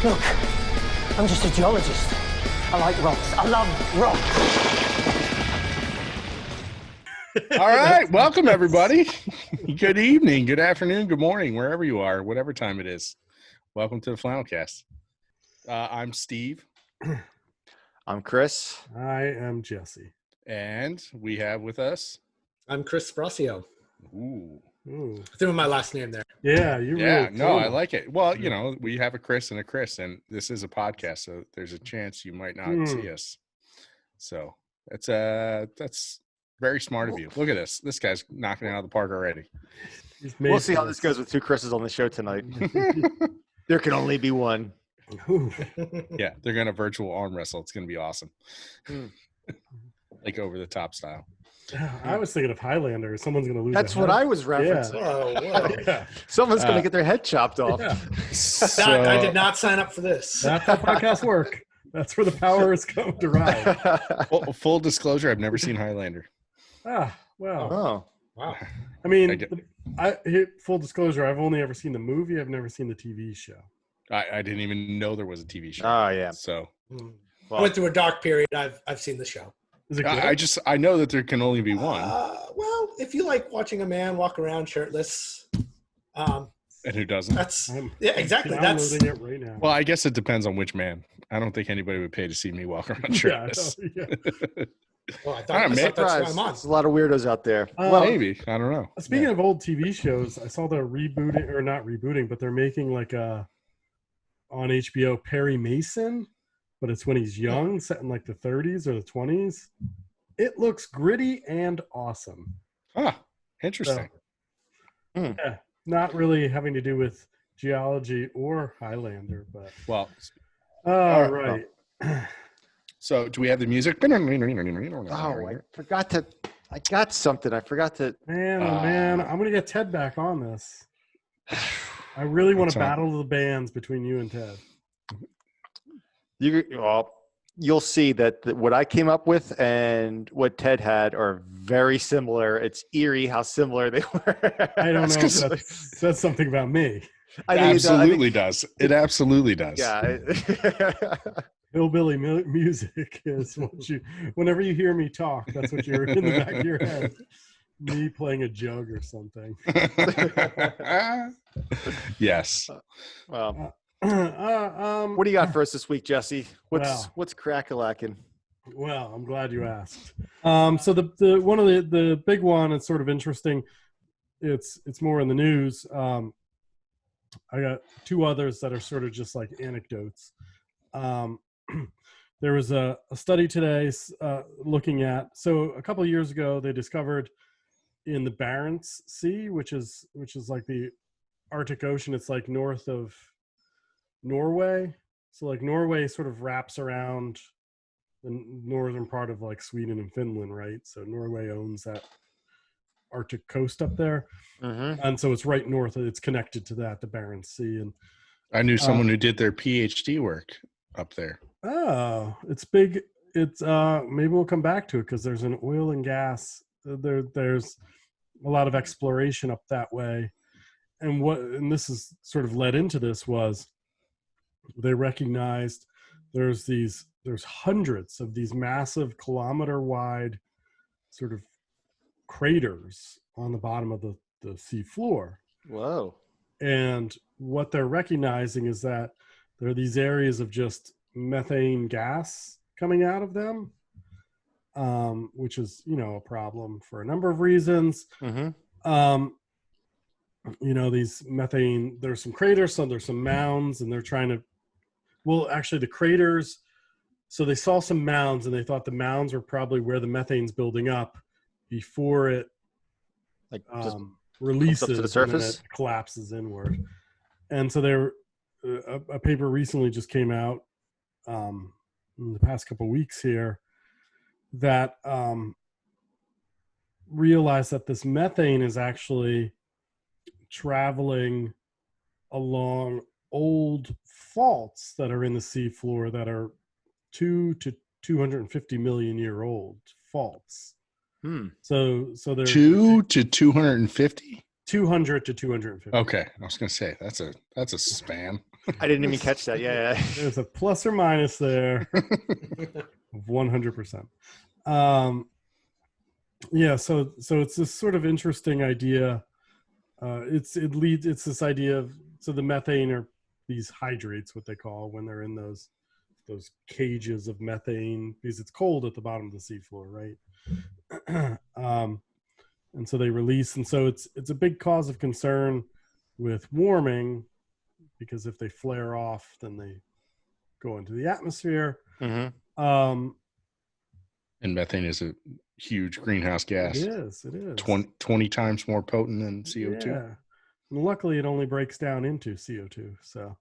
Look, I'm just a geologist. I like rocks. I love rocks. All right. Welcome, everybody. Good evening, good afternoon, good morning, wherever you are, whatever time it is. Welcome to the Flannelcast. I'm Steve. I'm Chris. I am Jesse. And we have with us. I'm Chris Sparacio. Ooh. Threw in my last name there. Yeah, I like it. Well, you know, we have a Chris, and this is a podcast, so there's a chance you might not see us. So that's very smart of you. Look at this. This guy's knocking it out of the park already. We'll see how this goes with two Chris's on the show tonight. There can only be one. Yeah, they're gonna virtual arm wrestle. It's gonna be awesome. Like over the top style. I was thinking of Highlander. Someone's going to lose. That's what I was referencing. Whoa. Yeah. Someone's going to get their head chopped off. Yeah. So, I did not sign up for this. That's how podcasts work. That's where the power is come to ride. full disclosure, I've never seen Highlander. Well. Oh. Wow. I mean, full disclosure, I've only ever seen the movie. I've never seen the TV show. I didn't even know there was a TV show. Oh, yeah. So I went through a dark period. I've seen the show. Is it good? I know that there can only be one. Well, if you like watching a man walk around shirtless, And who doesn't? Yeah, exactly. That's downloading it right now. Well, I guess it depends on which man. I don't think anybody would pay to see me walk around shirtless. Yeah. well, I I thought don't know, that's why I'm on. There's a lot of weirdos out there. Well, maybe. I don't know. Speaking of old TV shows, I saw the rebooting, or not rebooting, but they're making like on HBO Perry Mason, but it's when he's young, set in like the 30s or the 20s. It looks gritty and awesome. Interesting. So, yeah, not really having to do with geology or Highlander, but Well, all right. So do we have the music? Oh, I got something. I forgot to. Man, I'm gonna get Ted back on this. I really want to battle the bands between you and Ted. You'll see that what I came up with and what Ted had are very similar. It's eerie how similar they were. I don't know if that says something about me. It absolutely does. It absolutely does. Yeah. Hillbilly music is what whenever you hear me talk, that's what you're in the back of your head. Me playing a jug or something. Yes. Well, what do you got for us this week, Jesse? What's crack-a-lacking? Well, I'm glad you asked. So the one of the big one is sort of interesting. It's more in the news. I got two others that are sort of just like anecdotes. There was a study today looking at. So a couple of years ago, they discovered in the Barents Sea, which is like the Arctic Ocean. It's like north of Norway. So like Norway sort of wraps around the northern part of like Sweden and Finland, right? So Norway owns that Arctic coast up there. Mm-hmm. And so it's right north. It's connected to that, the Barents Sea. And I knew someone who did their PhD work up there. Oh, it's big. It's maybe we'll come back to it because there's an oil and gas. There's a lot of exploration up that way. And this is sort of led into this was they recognized there's hundreds of these massive kilometer wide sort of craters on the bottom of the sea floor. Whoa. And what they're recognizing is that there are these areas of just methane gas coming out of them, which is, a problem for a number of reasons. Mm-hmm. These methane, there's some craters, so there's some mounds, and they're trying to, actually the craters, so they saw some mounds and they thought the mounds were probably where the methane's building up before it releases up to the surface, and then it collapses inward. And so a paper recently just came out in the past couple of weeks here that realized that this methane is actually traveling along old faults that are in the seafloor that are 2 to 250 million year old faults. So they're 2 to 250. 200 to 250. Okay, I was gonna say that's a span. I didn't even catch that. Yeah. There's a plus or minus there of 100%. Yeah, so it's this sort of interesting idea. It's this idea of, so the methane are these hydrates, what they call, when they're in those cages of methane, because it's cold at the bottom of the seafloor, right? And so they release, and so it's a big cause of concern with warming, because if they flare off, then they go into the atmosphere. Mm-hmm. And methane is a huge greenhouse gas. It is. 20 times more potent than CO2. Yeah. And luckily, it only breaks down into CO2. So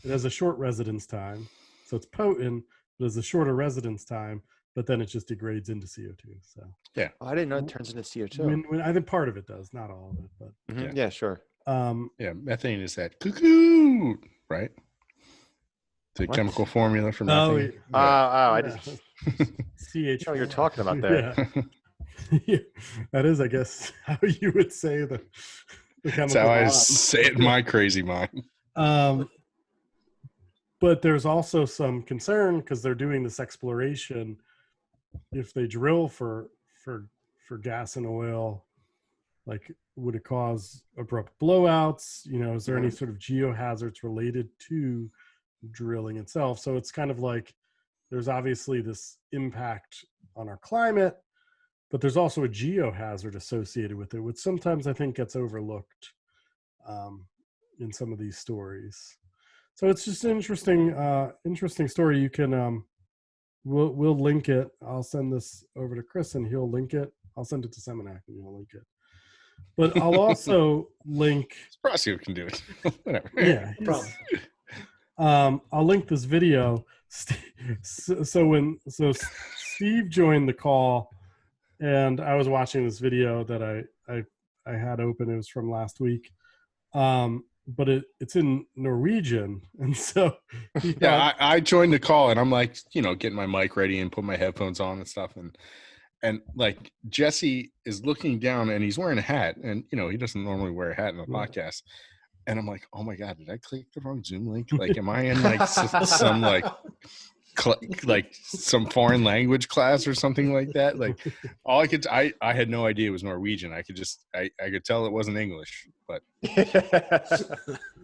it has a short residence time. So it's potent, but it's a shorter residence time, but then it just degrades into CO2. So yeah. Oh, I didn't know it turns into CO2. when I think part of it does, not all of it, but Mm-hmm. Yeah, sure. Yeah, methane is that cuckoo, right? The What? chemical formula for Oh, methane. I just CH. know what you're talking about there. Yeah, that is, I guess, how you would say the That's chemical how I bond. say it in my crazy mind. But there's also some concern because they're doing this exploration. If they drill for gas and oil, like, would it cause abrupt blowouts? You know, is there any sort of geohazards related to drilling itself? So it's kind of like there's obviously this impact on our climate, but there's also a geohazard associated with it, which sometimes I think gets overlooked in some of these stories. So it's just an interesting story. You can we'll link it. I'll send this over to Chris and he'll link it. I'll send it to Seminac and he'll link it. But I'll also link. Sparacio can do it. Whatever. Yeah, No problem. I'll link this video. So Steve joined the call, and I was watching this video that I had open. It was from last week, but it's in Norwegian, and so he thought, Yeah, I joined the call and I'm like, getting my mic ready and put my headphones on and stuff, and like Jesse is looking down and he's wearing a hat, and he doesn't normally wear a hat in a podcast. And I'm like, oh my God, did I click the wrong Zoom link? Like, am I in like some like some foreign language class or something like that? Like, all I had no idea it was Norwegian. I could tell it wasn't English, but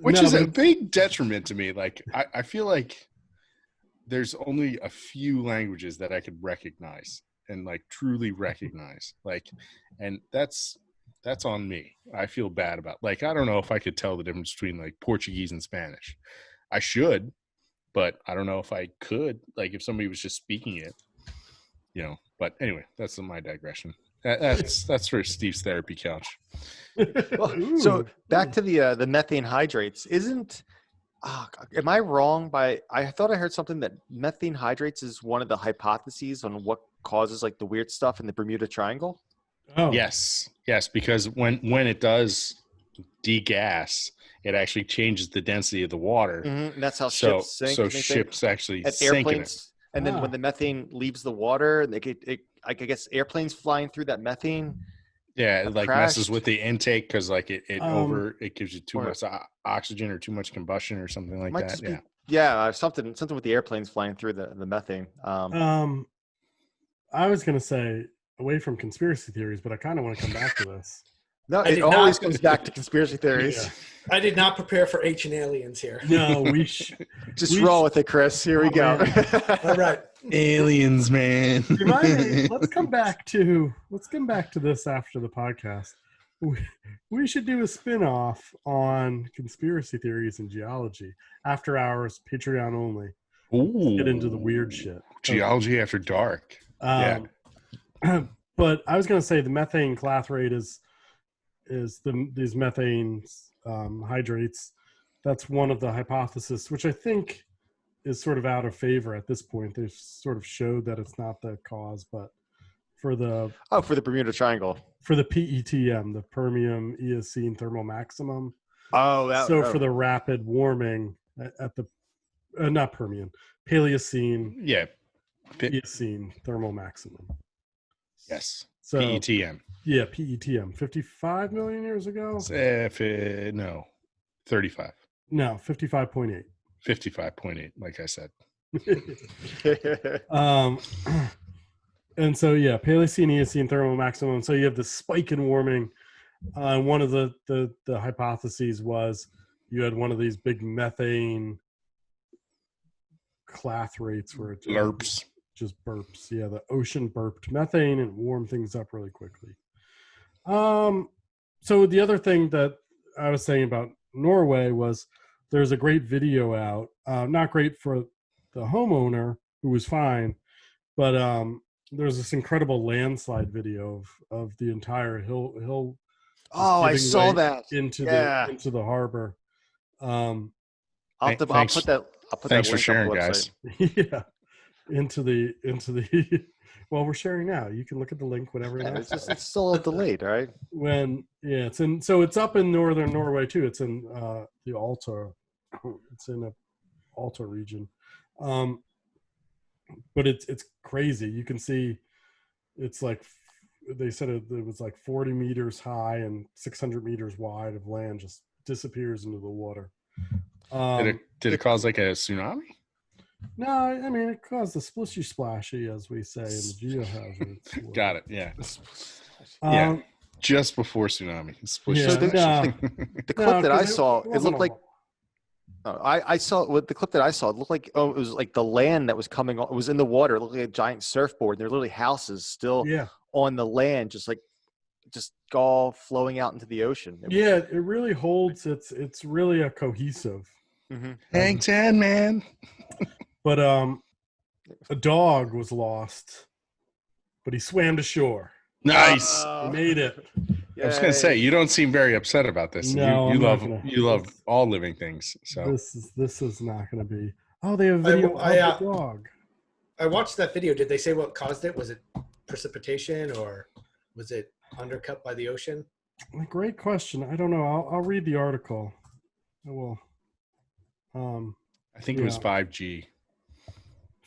which is a big detriment to me. Like, I feel like there's only a few languages that I could recognize and like truly recognize, like, and that's on me. I feel bad about, like, I don't know if I could tell the difference between like Portuguese and Spanish. I should, but I don't know if I could, like, if somebody was just speaking it, but anyway, that's my digression. That's for Steve's therapy couch. Well, so back to the methane hydrates. Am I wrong I thought I heard something that methane hydrates is one of the hypotheses on what causes like the weird stuff in the Bermuda Triangle? oh, Yes, because when it does degas, it actually changes the density of the water. Mm-hmm. And that's how So ships sink. so and they ships actually and sink in it. airplanes. And then when the methane leaves the water, I guess airplanes flying through that methane. Yeah, it like messes crashed. with the intake because like it gives you too much oxygen or too much combustion or something like Might that. just be- Yeah. Yeah, something with the airplanes flying through the methane. I was going to say away from conspiracy theories, but I kind of want to come back to this. No, I it did always not- comes back to conspiracy theories. Yeah. I did not prepare for ancient aliens here. No, Just roll with it, Chris. Here we Oh, go. All right. Aliens, man. let's come back to this after the podcast. We should do a spin-off on conspiracy theories and geology. After hours, Patreon only. Ooh. Get into the weird shit. Geology after dark. Yeah. But I was going to say the methane clathrate is these methane hydrates. That's one of the hypotheses, which I think is sort of out of favor at this point. They've sort of showed that it's not the cause, but for the Bermuda Triangle. for the PETM, the Permian Eocene thermal maximum. For the rapid warming at the not Permian, Paleocene, Yeah. Eocene thermal maximum. Yes. So PETM. yeah, PETM, 55 million years ago. No, 35. No, 55.8. 55.8, like I said. And so Paleocene, Eocene, thermal maximum. So you have this spike in warming. One of the hypotheses was you had one of these big methane clathrates where it Lurps. just burps. Yeah, the ocean burped methane and warmed things up really quickly. So the other thing that I was saying about Norway was there's a great video out. Not great for the homeowner who was fine, but there's this incredible landslide video of the entire hill. Oh, I saw that into the harbor. I'll put that Thanks link for sharing, on the guys. website. Yeah, into the. Well, we're sharing now. You can look at the link whenever. Yeah, it's still delayed, right? So it's up in northern Norway too. It's in the Alta. It's in the Alta region, but it's crazy. You can see, it's like they said it was like 40 meters high and 600 meters wide of land just disappears into the water. Did it cause like a tsunami? No, I mean it caused a splishy splashy, as we say in the geohazards. Got it. Yeah. Yeah. Just before tsunami. Yeah, The clip that I saw, it looked like. I saw with the clip that I saw. It looked like it was like the land that was coming on. It was in the water. It looked like a giant surfboard. There were literally houses still on the land, just all flowing out into the ocean. It really holds. It's really a cohesive. Mm-hmm. Hang 10, man. But a dog was lost, but he swam to shore. Nice. He made it. I was going to say, you don't seem very upset about this. No, you love all living things. So this is not going to be. Oh, they have a video of the dog. I watched that video. Did they say what caused it? Was it precipitation or was it undercut by the ocean? Great question. I don't know. I'll read the article. I will. I think it was 5G.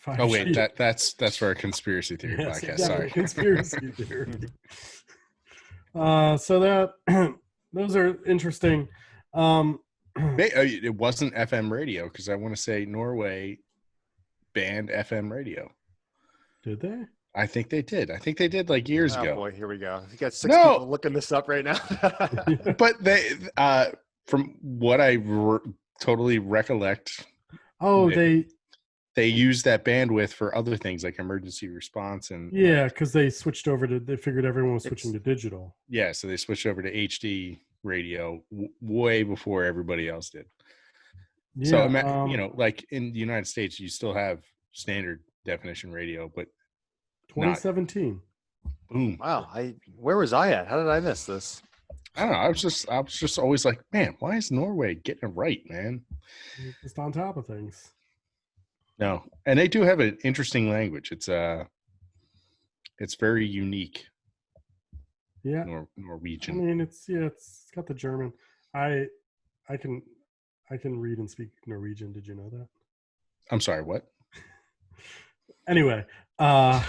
5G. Oh wait, that's for a conspiracy theory podcast. Exactly. Sorry, conspiracy theory. So that those are interesting. It wasn't FM radio because I want to say Norway banned FM radio. Did they? I think they did. I think they did like years ago. Oh boy, here we go. You got 6 people looking this up right now. But they, from what I totally recollect, they used that bandwidth for other things like emergency response and because they switched over to. They figured everyone was switching to digital. Yeah, so they switched over to HD radio way before everybody else did. Yeah, so like in the United States, you still have standard definition radio, but 2017. Boom! Wow, where was I at? How did I miss this? I don't know. I was just always like, man, why is Norway getting it right, man? Just on top of things. No, and they do have an interesting language. It's very unique. Yeah, Norwegian. I mean, it's got the German. I can read and speak Norwegian. Did you know that? I'm sorry, what? Anyway, all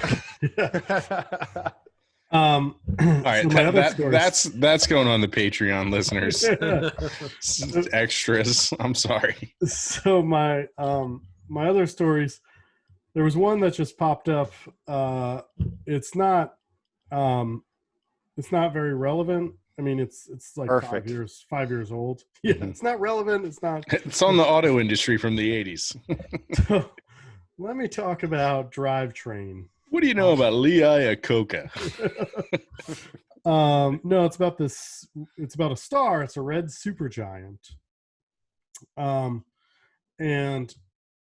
right, so that's going on the Patreon, listeners. Extras. I'm sorry. So my other stories, there was one that just popped up. It's not very relevant. I mean, it's like Perfect. 5 years old. Yeah, it's not relevant. It's not. It's on the auto industry from the 80s. So, let me talk about drivetrain. What do you know about Lee Iacocca? No, it's about this. It's about a star. It's a red supergiant. And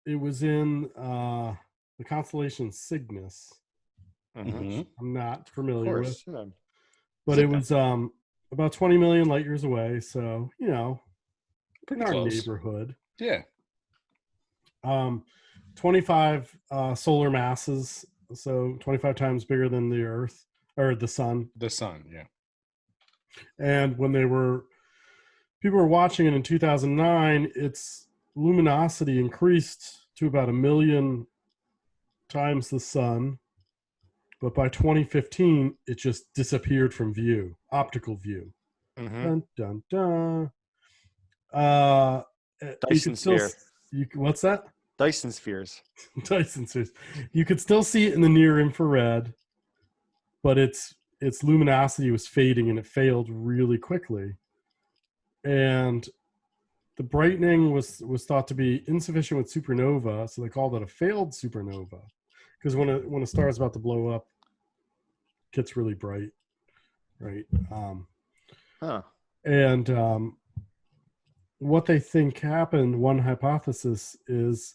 it was in the constellation Cygnus. Mm-hmm. I'm not familiar with, Yeah. but it was about 20 million light years away. So Pretty in our close. neighborhood. Yeah. 25 solar masses, so 25 times bigger than the Earth or the Sun. The sun, yeah. And when people were watching it in 2009, its luminosity increased to about 1 million times the sun. But by 2015, it just disappeared from view, optical view. Mm-hmm. Dun, dun, dun. Dyson sphere. What's that? Dyson spheres. Dyson spheres. You could still see it in the near infrared, but its luminosity was fading and it failed really quickly. And the brightening was thought to be insufficient with supernova, so they called it a failed supernova. Because when a star is about to blow up, it gets really bright, right? And what they think happened, one hypothesis is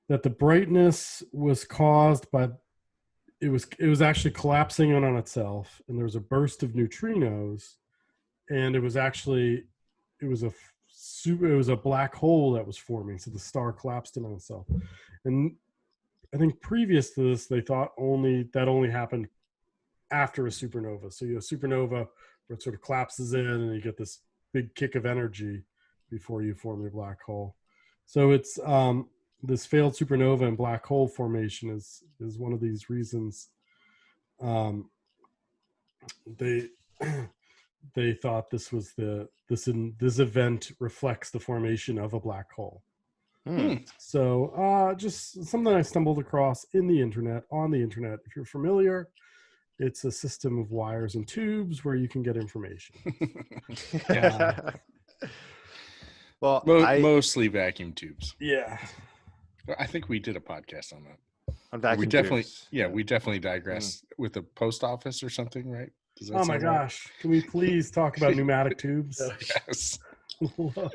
that the brightness was caused by it was actually collapsing in on itself, and there was a burst of neutrinos, and it was a black hole that was forming, so the star collapsed in on itself. And I think previous to this, they thought only happened after a supernova. So you have a supernova where it sort of collapses in, and you get this big kick of energy before you form your black hole. So it's this failed supernova and black hole formation is one of these reasons. They thought this event reflects the formation of a black hole. So just something I stumbled across on the internet. If you're familiar, it's a system of wires and tubes where you can get information. Well, mostly vacuum tubes. Yeah. I think we did a podcast on that. On vacuum we definitely, tubes. we definitely digress with the post office or something, right? Oh my gosh. Can we please talk about pneumatic tubes? Yes.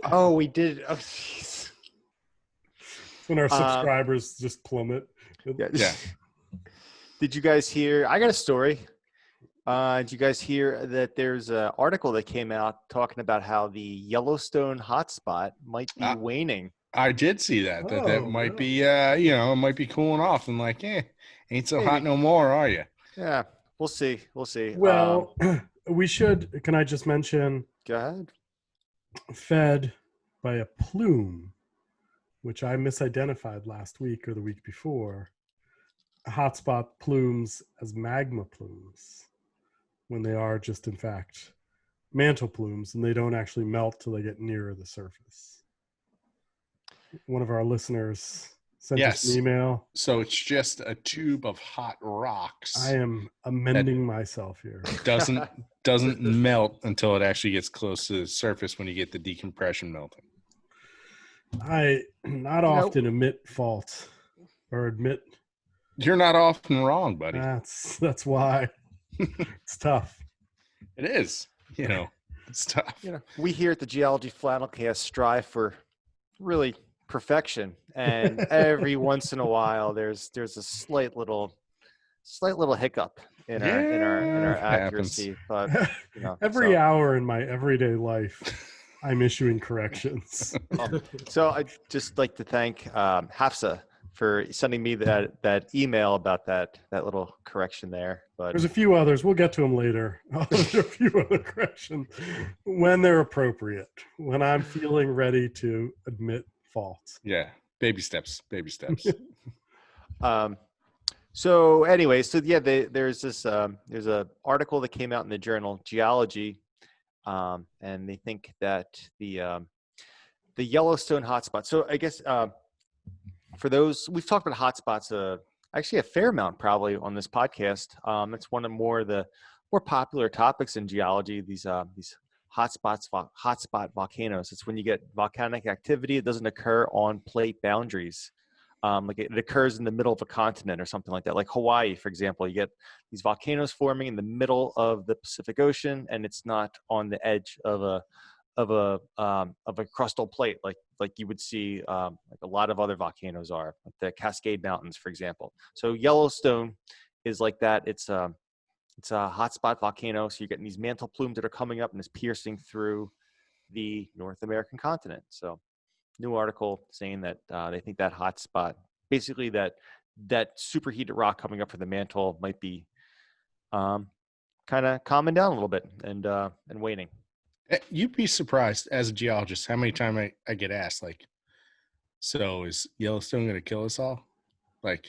Oh, we did. Oh, jeez. When our subscribers just plummet. Yeah. Did you guys hear? I got a story. Did you guys hear that there's an article that came out talking about how the Yellowstone hotspot might be waning? I did see that. That might be, it might be cooling off and like, ain't so hot no more, are you? Yeah, we'll see. We'll see. Well, we should. Can I just mention? Go ahead. Fed by a plume, which I misidentified last week or the week before. Hotspot plumes as magma plumes, when they are just in fact mantle plumes, and they don't actually melt till they get nearer the surface. One of our listeners sent us an email. So it's just a tube of hot rocks. I am amending myself here. Doesn't melt until it actually gets close to the surface when you get the decompression melting. I not often admit fault or admit. You're not often wrong, buddy. That's why. It's tough. It is. It's tough. We here at the Geology Flannelcast strive for really perfection, and every once in a while there's a slight little hiccup in our accuracy. But every hour in my everyday life, I'm issuing corrections. So I'd just like to thank Hafsa for sending me that email about that little correction there. But there's a few others. We'll get to them later. There's a few other corrections when they're appropriate, when I'm feeling ready to admit fault. Yeah. Baby steps. So anyway, there's a article that came out in the journal Geology, and they think that the Yellowstone hotspot. So I guess for those, we've talked about hotspots actually a fair amount probably on this podcast. It's one of the more popular topics in geology. These hotspot volcanoes. It's when you get volcanic activity. It doesn't occur on plate boundaries. Like it occurs in the middle of a continent or something like that. Like Hawaii, for example, you get these volcanoes forming in the middle of the Pacific Ocean, and it's not on the edge of a crustal plate like you would see like a lot of other volcanoes are, like the Cascade Mountains, for example. So Yellowstone is like that. It's a hotspot volcano. So you're getting these mantle plumes that are coming up and is piercing through the North American continent. So new article saying that they think that hotspot, basically that superheated rock coming up from the mantle, might be kind of calming down a little bit and waning. You'd be surprised as a geologist how many times I get asked, like, so is Yellowstone going to kill us all? Like,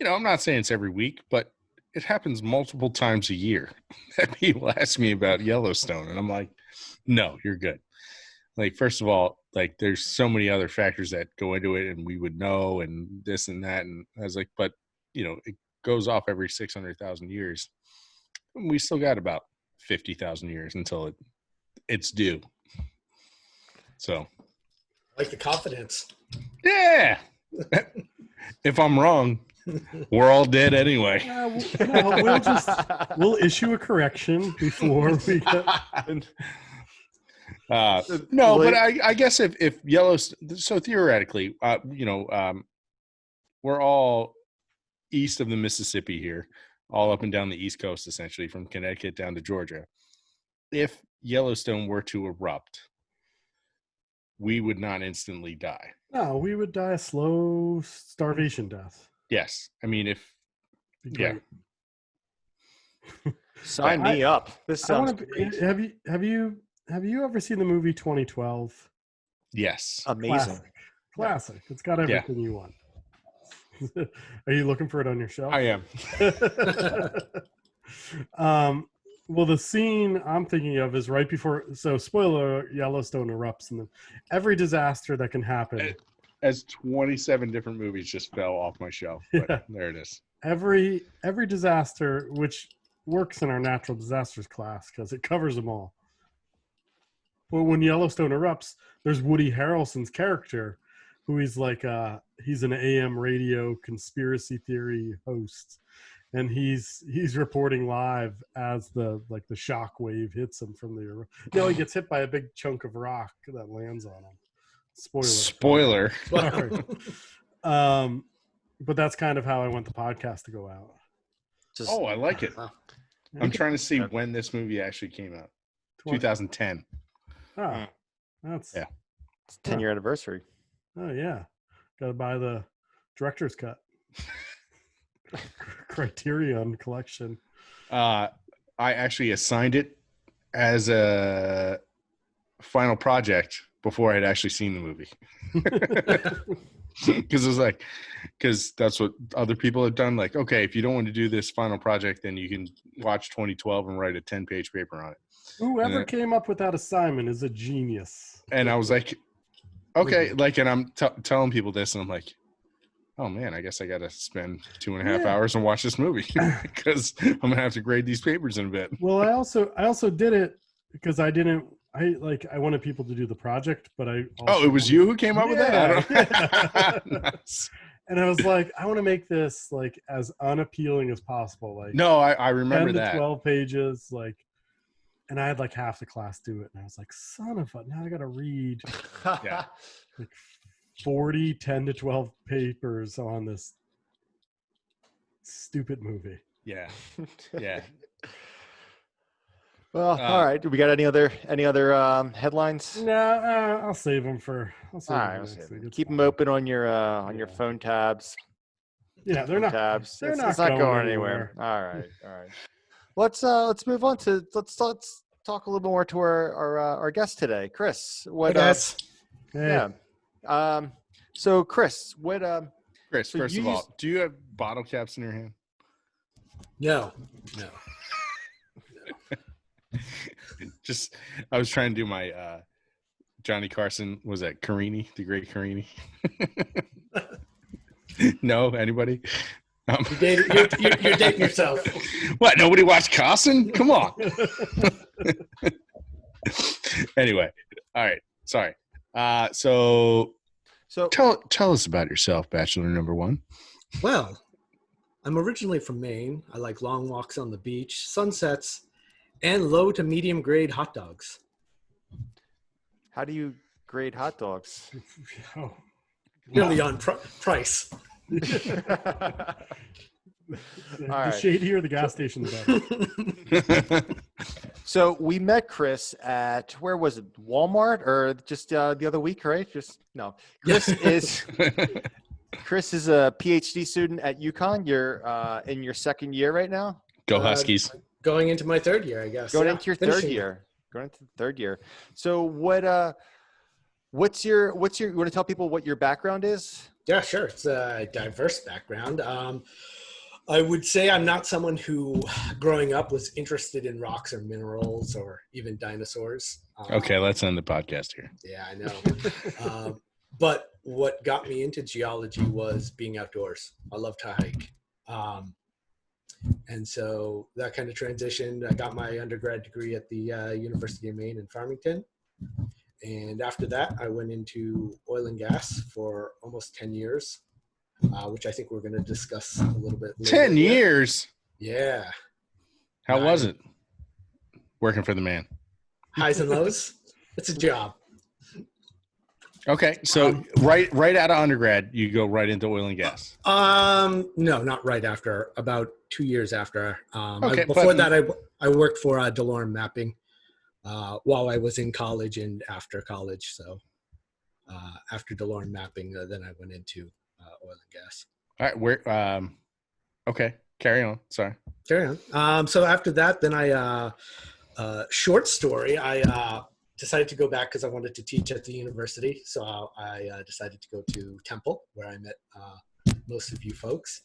I'm not saying it's every week, but it happens multiple times a year that people ask me about Yellowstone. And I'm like, no, you're good. Like, first of all, like there's so many other factors that go into it, and we would know, and this and that. And I was like, but it goes off every 600,000 years. And we still got about 50,000 years until it's due. So, Like the confidence. yeah. If I'm wrong, we're all dead anyway. We'll issue a correction before we get. No, but I guess if Yellowstone, so theoretically, we're all east of the Mississippi here, all up and down the East Coast, essentially from Connecticut down to Georgia. If Yellowstone were to erupt, we would not instantly die. No, we would die a slow starvation death. Yes. I mean, yeah. Sign me up. This sounds great. Have you ever seen the movie 2012? Yes. Amazing. Classic. It's got everything you want. Are you looking for it on your shelf? I am. Well, the scene I'm thinking of is right before. So, spoiler: Yellowstone erupts, and then every disaster that can happen. As 27 different movies just fell off my shelf, but there it is. Every disaster, which works in our natural disasters class because it covers them all. But when Yellowstone erupts, there's Woody Harrelson's character, who he's an AM radio conspiracy theory host. And he's reporting live as the shock wave hits him from the. He gets hit by a big chunk of rock that lands on him. Spoiler. But that's kind of how I want the podcast to go out. I like it. I'm trying to see when this movie actually came out. 2010. Oh, that's It's 10-year anniversary. Oh yeah, got to buy the director's cut. Criterion collection. I actually assigned it as a final project before I had actually seen the movie. Because it was because that's what other people have done. Like, okay, if you don't want to do this final project, then you can watch 2012 and write a 10-page paper on it. Whoever came up with that assignment is a genius. And I was like, okay, and I'm telling people this, and I'm like, oh man, I guess I got to spend 2.5 hours and watch this movie because I'm gonna have to grade these papers in a bit. Well, I also did it because I wanted people to do the project, but it was you who came up with that? Nice. And I was like, I want to make this as unappealing as possible. No, I remember 10 to that 12 pages, and I had half the class do it, and I was like, son of a, now I got to read 40 10 to 12 papers on this stupid movie. Yeah. Well, all right. Do we got any other headlines? No, I'll save them for. All right, keep them open on your phone tabs. Yeah, they're not tabs. They're it's not going anywhere. All right. Let's move on to let's talk a little more to our guest today, Chris. What? Hey. Yeah. So Chris, Chris, first of all, do you have bottle caps in your hand? No. Just, I was trying to do my Johnny Carson. Was that Carini, the great Carini? No, anybody? You're dating yourself. What? Nobody watched Carson? Come on. Anyway, all right. Sorry. So tell us about yourself, Bachelor number one. Well, I'm originally from Maine. I like long walks on the beach, sunsets, and low to medium grade hot dogs. How do you grade hot dogs? Really on price. The shadier the gas station, the better. So we met Chris at, where was it? Walmart or just the other week, right? Chris is a PhD student at UConn. You're in your second year right now. Go Huskies. Going into my third year, I guess. Going into your third year. Going into the third year. So what's your you want to tell people what your background is? Yeah, sure. It's a diverse background. I would say I'm not someone who, growing up, was interested in rocks or minerals or even dinosaurs. Okay, let's end the podcast here. Yeah, I know. But what got me into geology was being outdoors. I love to hike. And so that kind of transitioned. I got my undergrad degree at the University of Maine in Farmington. And after that, I went into oil and gas for almost 10 years, which I think we're going to discuss a little bit later. 10 years? Yeah. How was it working for the man? Highs and lows. It's a job. Okay, so right out of undergrad, you go right into oil and gas. No, not right after. About 2 years after. Okay, that, I worked for DeLorme Mapping while I was in college and after college. So after DeLorme Mapping, then I went into oil and gas. All right, okay, carry on. Sorry. Carry on. So after that, then short story, I decided to go back because I wanted to teach at the university. So I decided to go to Temple, where I met most of you folks.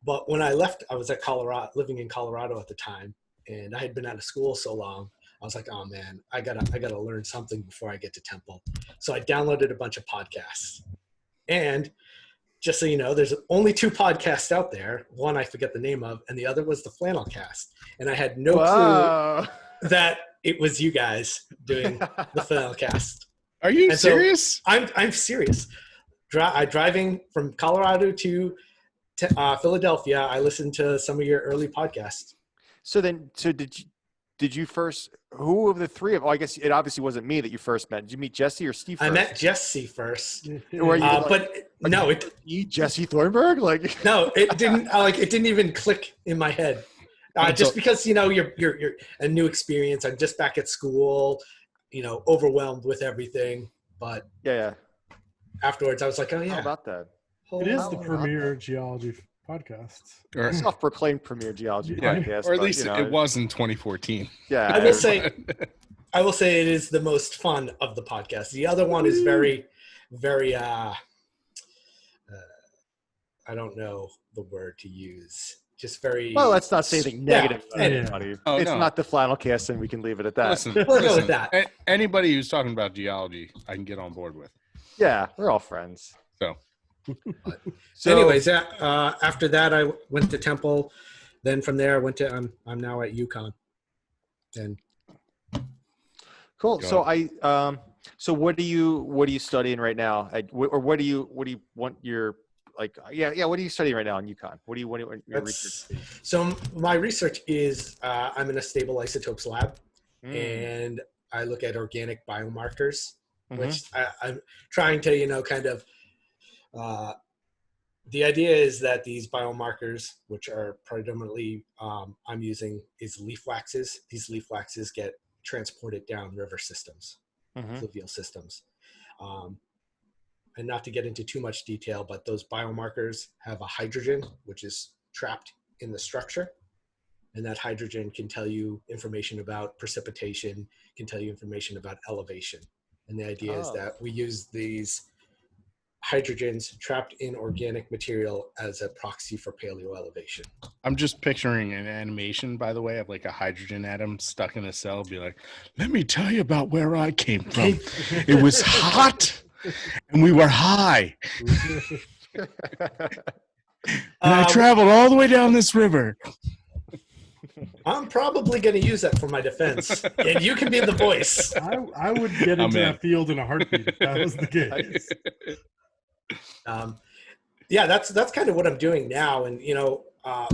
But when I left, I was at living in Colorado at the time, and I had been out of school so long. I was like, oh man, I gotta learn something before I get to Temple. So I downloaded a bunch of podcasts. And just so you know, there's only 2 podcasts out there. One I forget the name of, and the other was the Flannelcast. And I had no clue that it was you guys doing the Flannelcast. Are you serious? I'm serious. Driving from Colorado to Philadelphia, I listened to some of your early podcasts. So did you first? Who of the three of? Oh, I guess it obviously wasn't me that you first met. Did you meet Jesse or Steve first? I met Jesse first. Jesse Thornburg? Like No, it didn't. It didn't even click in my head. Just because you're a new experience. I'm just back at school, overwhelmed with everything. But yeah. Afterwards, I was like, oh yeah. How about that? It is the premier geology podcast. Or self-proclaimed premier geology podcast. Or at least it was in 2014. Yeah. I will say it is the most fun of the podcast. The other one is very, very I don't know the word to use. Just very well, let's not say anything negative about anyway. anybody. Oh, it's no. not the Flannelcast, and we can leave it at that. Listen, We'll go with that. Anybody who's talking about geology, I can get on board with. Yeah, we're all friends. So anyways, after that, I went to Temple. Then from there, I went to I'm now at UConn. And cool. So so what are you studying right now? Or what do you want your what are you studying right now in UConn? What do you want your research to be? So my research is I'm in a stable isotopes lab, and I look at organic biomarkers, which I'm trying to kind of. The idea is that these biomarkers, which are predominantly I'm using, is leaf waxes. These leaf waxes get transported down river systems, fluvial systems. And not to get into too much detail, but those biomarkers have a hydrogen, which is trapped in the structure. And that hydrogen can tell you information about precipitation, can tell you information about elevation. And the idea is that we use these hydrogens trapped in organic material as a proxy for paleo elevation. I'm just picturing an animation, by the way, of like a hydrogen atom stuck in a cell. Be like, let me tell you about where I came from. It was hot and we were high. And I traveled all the way down this river. I'm probably going to use that for my defense. And you can be the voice. I would get into that field in a heartbeat if that was the case. That's kind of what I'm doing now. And,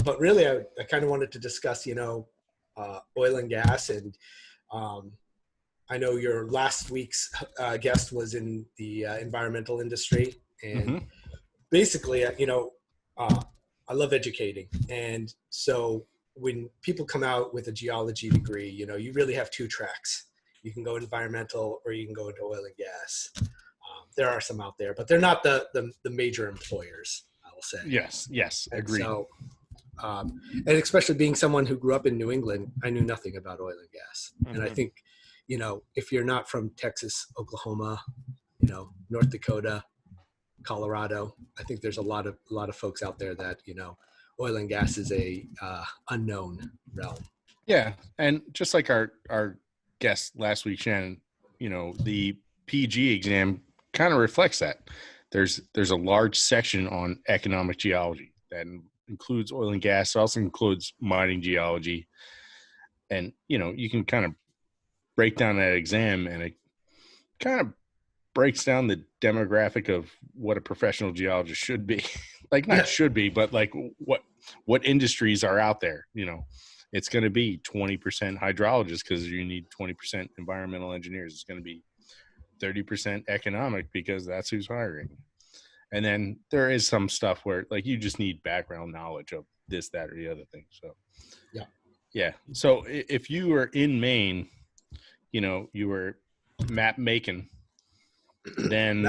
but really I kind of wanted to discuss, oil and gas. And I know your last week's guest was in the environmental industry. And basically, I love educating. And so when people come out with a geology degree, you really have 2 tracks. You can go environmental or you can go into oil and gas. There are some out there, but they're not the major employers, I will say. Yes, agreed. So, and especially being someone who grew up in New England, I knew nothing about oil and gas. And I think, if you're not from Texas, Oklahoma, North Dakota, Colorado, I think there's a lot of folks out there that, oil and gas is a unknown realm. Yeah, and just like our guest last week, Shannon, the PG exam kind of reflects that. There's a large section on economic geology that includes oil and gas. It also includes mining geology, and you can kind of break down that exam, and it kind of breaks down the demographic of what a professional geologist should be. Like not should be, but like what industries are out there. It's going to be 20% hydrologists because you need 20% environmental engineers. It's going to be 30% economic because that's who's hiring. And then there is some stuff where like you just need background knowledge of this, that, or the other thing. So yeah. So if you were in Maine, you were map making, then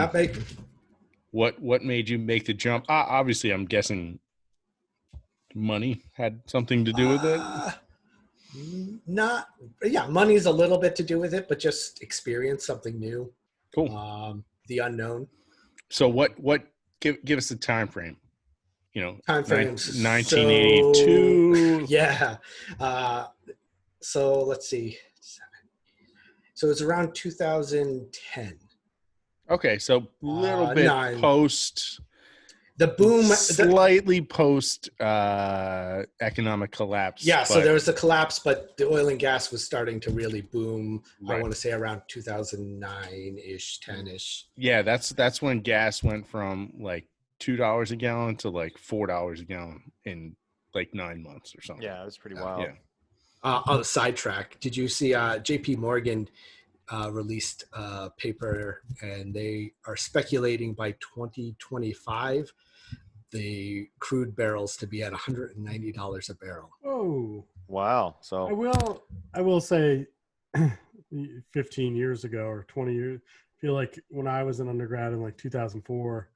what made you make the jump? Obviously, I'm guessing money had something to do with it. Money's a little bit to do with it, but just experience something new. Cool. The unknown. So what give us a time frame? Time frames. 1982. So let's see. So it's around 2010. Okay, so a little bit post the boom, slightly post economic collapse. Yeah, so there was a collapse, but the oil and gas was starting to really boom. Right. I want to say around 2009-ish, 10-ish. Yeah, that's when gas went from like $2 a gallon to like $4 a gallon in like 9 months or something. Yeah, it was pretty wild. Yeah. On the sidetrack, did you see JP Morgan released a paper, and they are speculating by 2025 the crude barrels to be at $190 a barrel. Oh, wow! So I will say, 15 years ago or 20 years, I feel like when I was an undergrad in like 2004,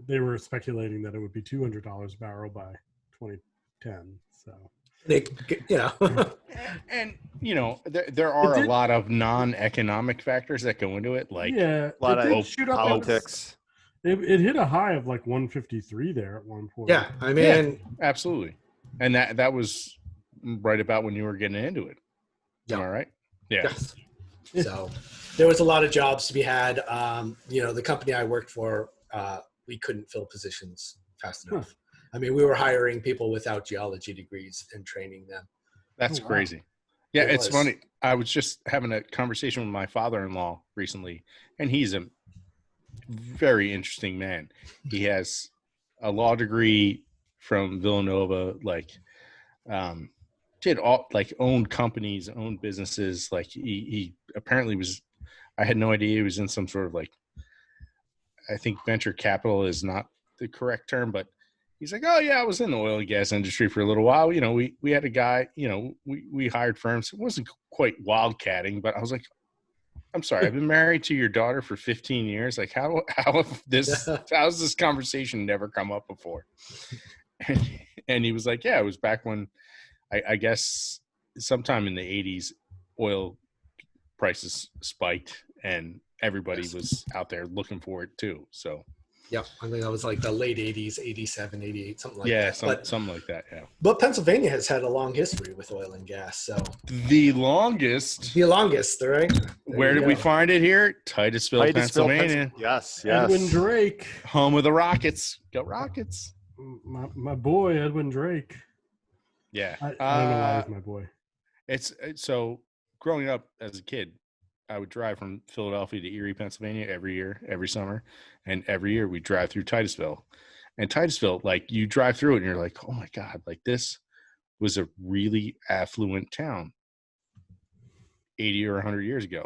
they were speculating that it would be $200 a barrel by 2010. So. And there are a lot of non-economic factors that go into it, like a lot of politics. It hit a high of like 153 there at one point. Yeah, I mean, absolutely, and that was right about when you were getting into it. Am I right? Yeah. Yes. So there was a lot of jobs to be had. The company I worked for, we couldn't fill positions fast enough. Huh. I mean, we were hiring people without geology degrees and training them. That's crazy. Yeah, it's funny. I was just having a conversation with my father-in-law recently, and he's a very interesting man. He has a law degree from Villanova, did all owned companies, owned businesses. Like he apparently was, I had no idea he was in some sort of I think venture capital is not the correct term, but he's like, oh yeah, I was in the oil and gas industry for a little while. We had a guy, we hired firms. It wasn't quite wildcatting, but I was like, I'm sorry, I've been married to your daughter for 15 years. Like how's this conversation never come up before? And he was like, yeah, it was back when I guess sometime in the 80s, oil prices spiked and everybody was out there looking for it too. So yeah, I think that was like the late 80s, 87, 88, something like that. Yeah, something like that, yeah. But Pennsylvania has had a long history with oil and gas, so. The longest, right? Where did we find it here? Titusville, Pennsylvania. Yes. Edwin Drake. Home of the Rockets. Go Rockets. My boy, Edwin Drake. Yeah. I don't know why he's my boy. It's so growing up as a kid, I would drive from Philadelphia to Erie, Pennsylvania every summer. And every year we drive through Titusville. And Titusville, you drive through it and you're like, oh my God, this was a really affluent town 80 or 100 years ago.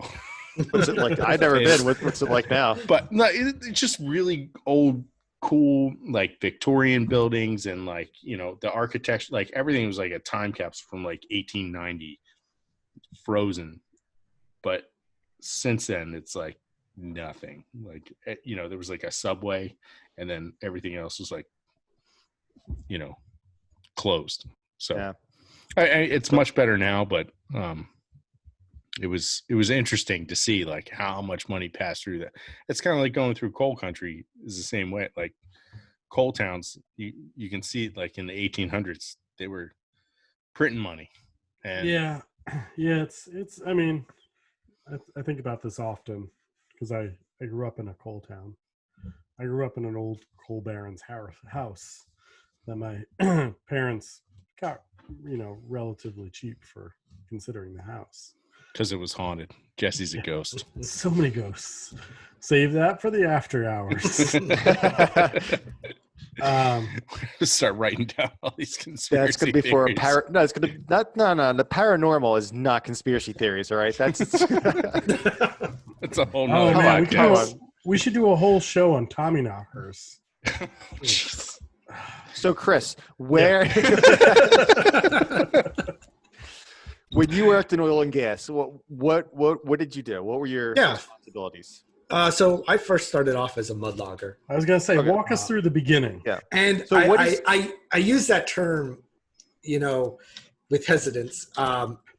What's it like? I've never been. What's it like now? But no, it's just really old, cool, Victorian buildings and the architecture, everything was like a time capsule from 1890 frozen. But since then it's nothing. There was a subway and then everything else was closed. So yeah. It's much better now, but it was interesting to see how much money passed through that. It's kind of like going through coal country is the same way. coal towns, you can see like in the 1800s they were printing money. And yeah, it's. I mean, I think about this often because I grew up in a coal town. I grew up in an old coal baron's house that my parents got, relatively cheap for considering the house. because it was haunted. Jesse's a ghost. So many ghosts. Save that for the after hours. Start writing down all these conspiracy That's gonna be for a theories. no. It's gonna no. The paranormal is not conspiracy theories. All right, that's It's a whole Oh nother man, podcast. we we should do a whole show on Tommy knockers. so. Chris, where when you worked in oil and gas, what did you do? What were your Yeah. responsibilities? So I first started off as a mud logger, I was gonna say, Okay. walk us through the beginning. Yeah. and So what is- I use that term, with hesitance.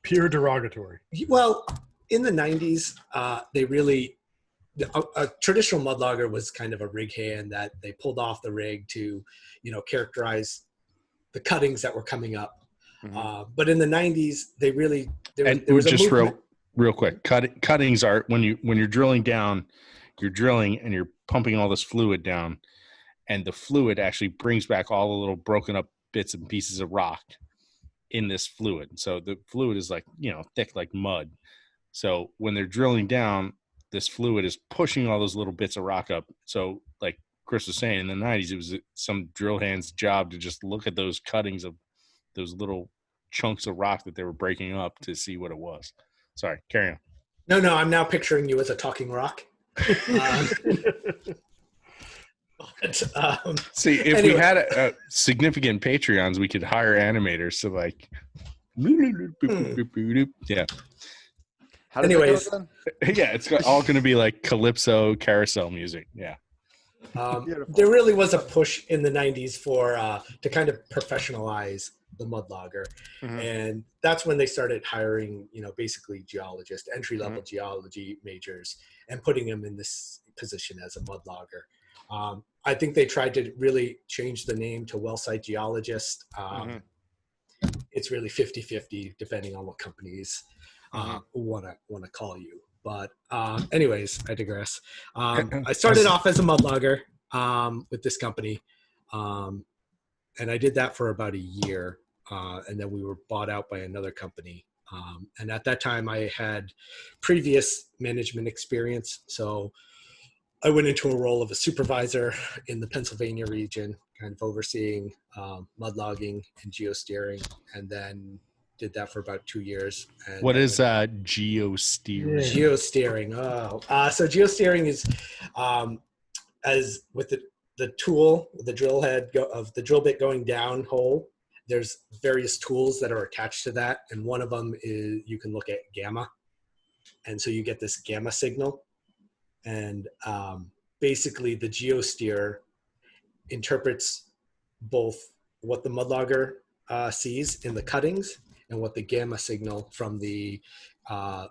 Pure derogatory. Well, in the 90s, a traditional mud logger was kind of a rig hand that they pulled off the rig to, characterize the cuttings that were coming up. Mhm. But in the 90s, there And was a just movement. real quick, cuttings are when you're drilling down, you're drilling and you're pumping all this fluid down, and the fluid actually brings back all the little broken up bits and pieces of rock in this fluid. So the fluid is like, thick like mud. So when they're drilling down, this fluid is pushing all those little bits of rock up. So like Chris was saying, in the 90s, it was some drill hand's job to just look at those cuttings of those little chunks of rock that they were breaking up to see what it was. Sorry, carry on. No, I'm now picturing you as a talking rock. See, if Anyway. we had a significant Patreons, we could hire animators to like, yeah, How did that go Anyways. again? yeah, it's all going to be like calypso carousel music. Yeah, Beautiful. There really was a push in the 90s to kind of professionalize the mud logger. Mhm. And that's when they started hiring, basically geologists, entry-level geology majors, and putting them in this position as a mud logger. I think they tried to really change the name to well site geologist. It's really 50-50 depending on what companies want to call you. But anyways, I digress. I started off as a mud logger with this company, and I did that for about a year, and then we were bought out by another company. And at that time, I had previous management experience, so I went into a role of a supervisor in the Pennsylvania region, kind of overseeing mud logging and geosteering, and then did that for about 2 years. And what then is geosteering? geosteering? So geosteering is as with the tool, the drill head of the drill bit going down hole. There's various tools that are attached to that, and one of them is you can look at gamma, and so you get this gamma signal, and basically the geosteer interprets both what the mudlogger sees in the cuttings and what the gamma signal from the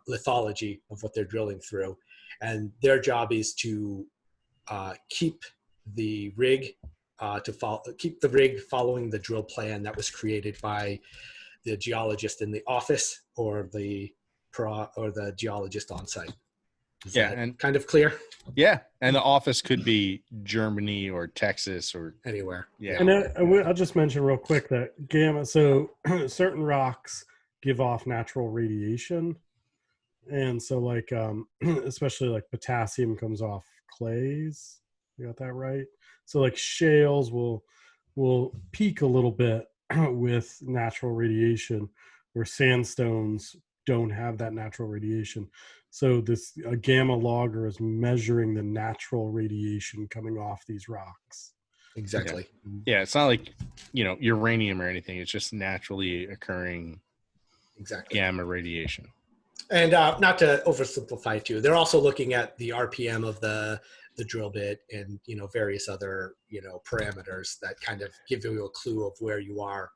lithology of what they're drilling through, and their job is to keep the rig following the drill plan that was created by the geologist in the office or the geologist on site. Is Yeah, that and kind of clear? yeah, and the office could be Germany or Texas or Anywhere. yeah. And I'll just mention real quick that gamma, so certain rocks give off natural radiation. And so like, especially like potassium comes off clays. You got that right? So like shales will peak a little bit with natural radiation, where sandstones don't have that natural radiation. So a gamma logger is measuring the natural radiation coming off these rocks. Exactly. Yeah, it's not like, uranium or anything. It's just naturally occurring Exactly. gamma radiation. And not to oversimplify too, they're also looking at the RPM of the drill bit and, various other, parameters that kind of give you a clue of where you are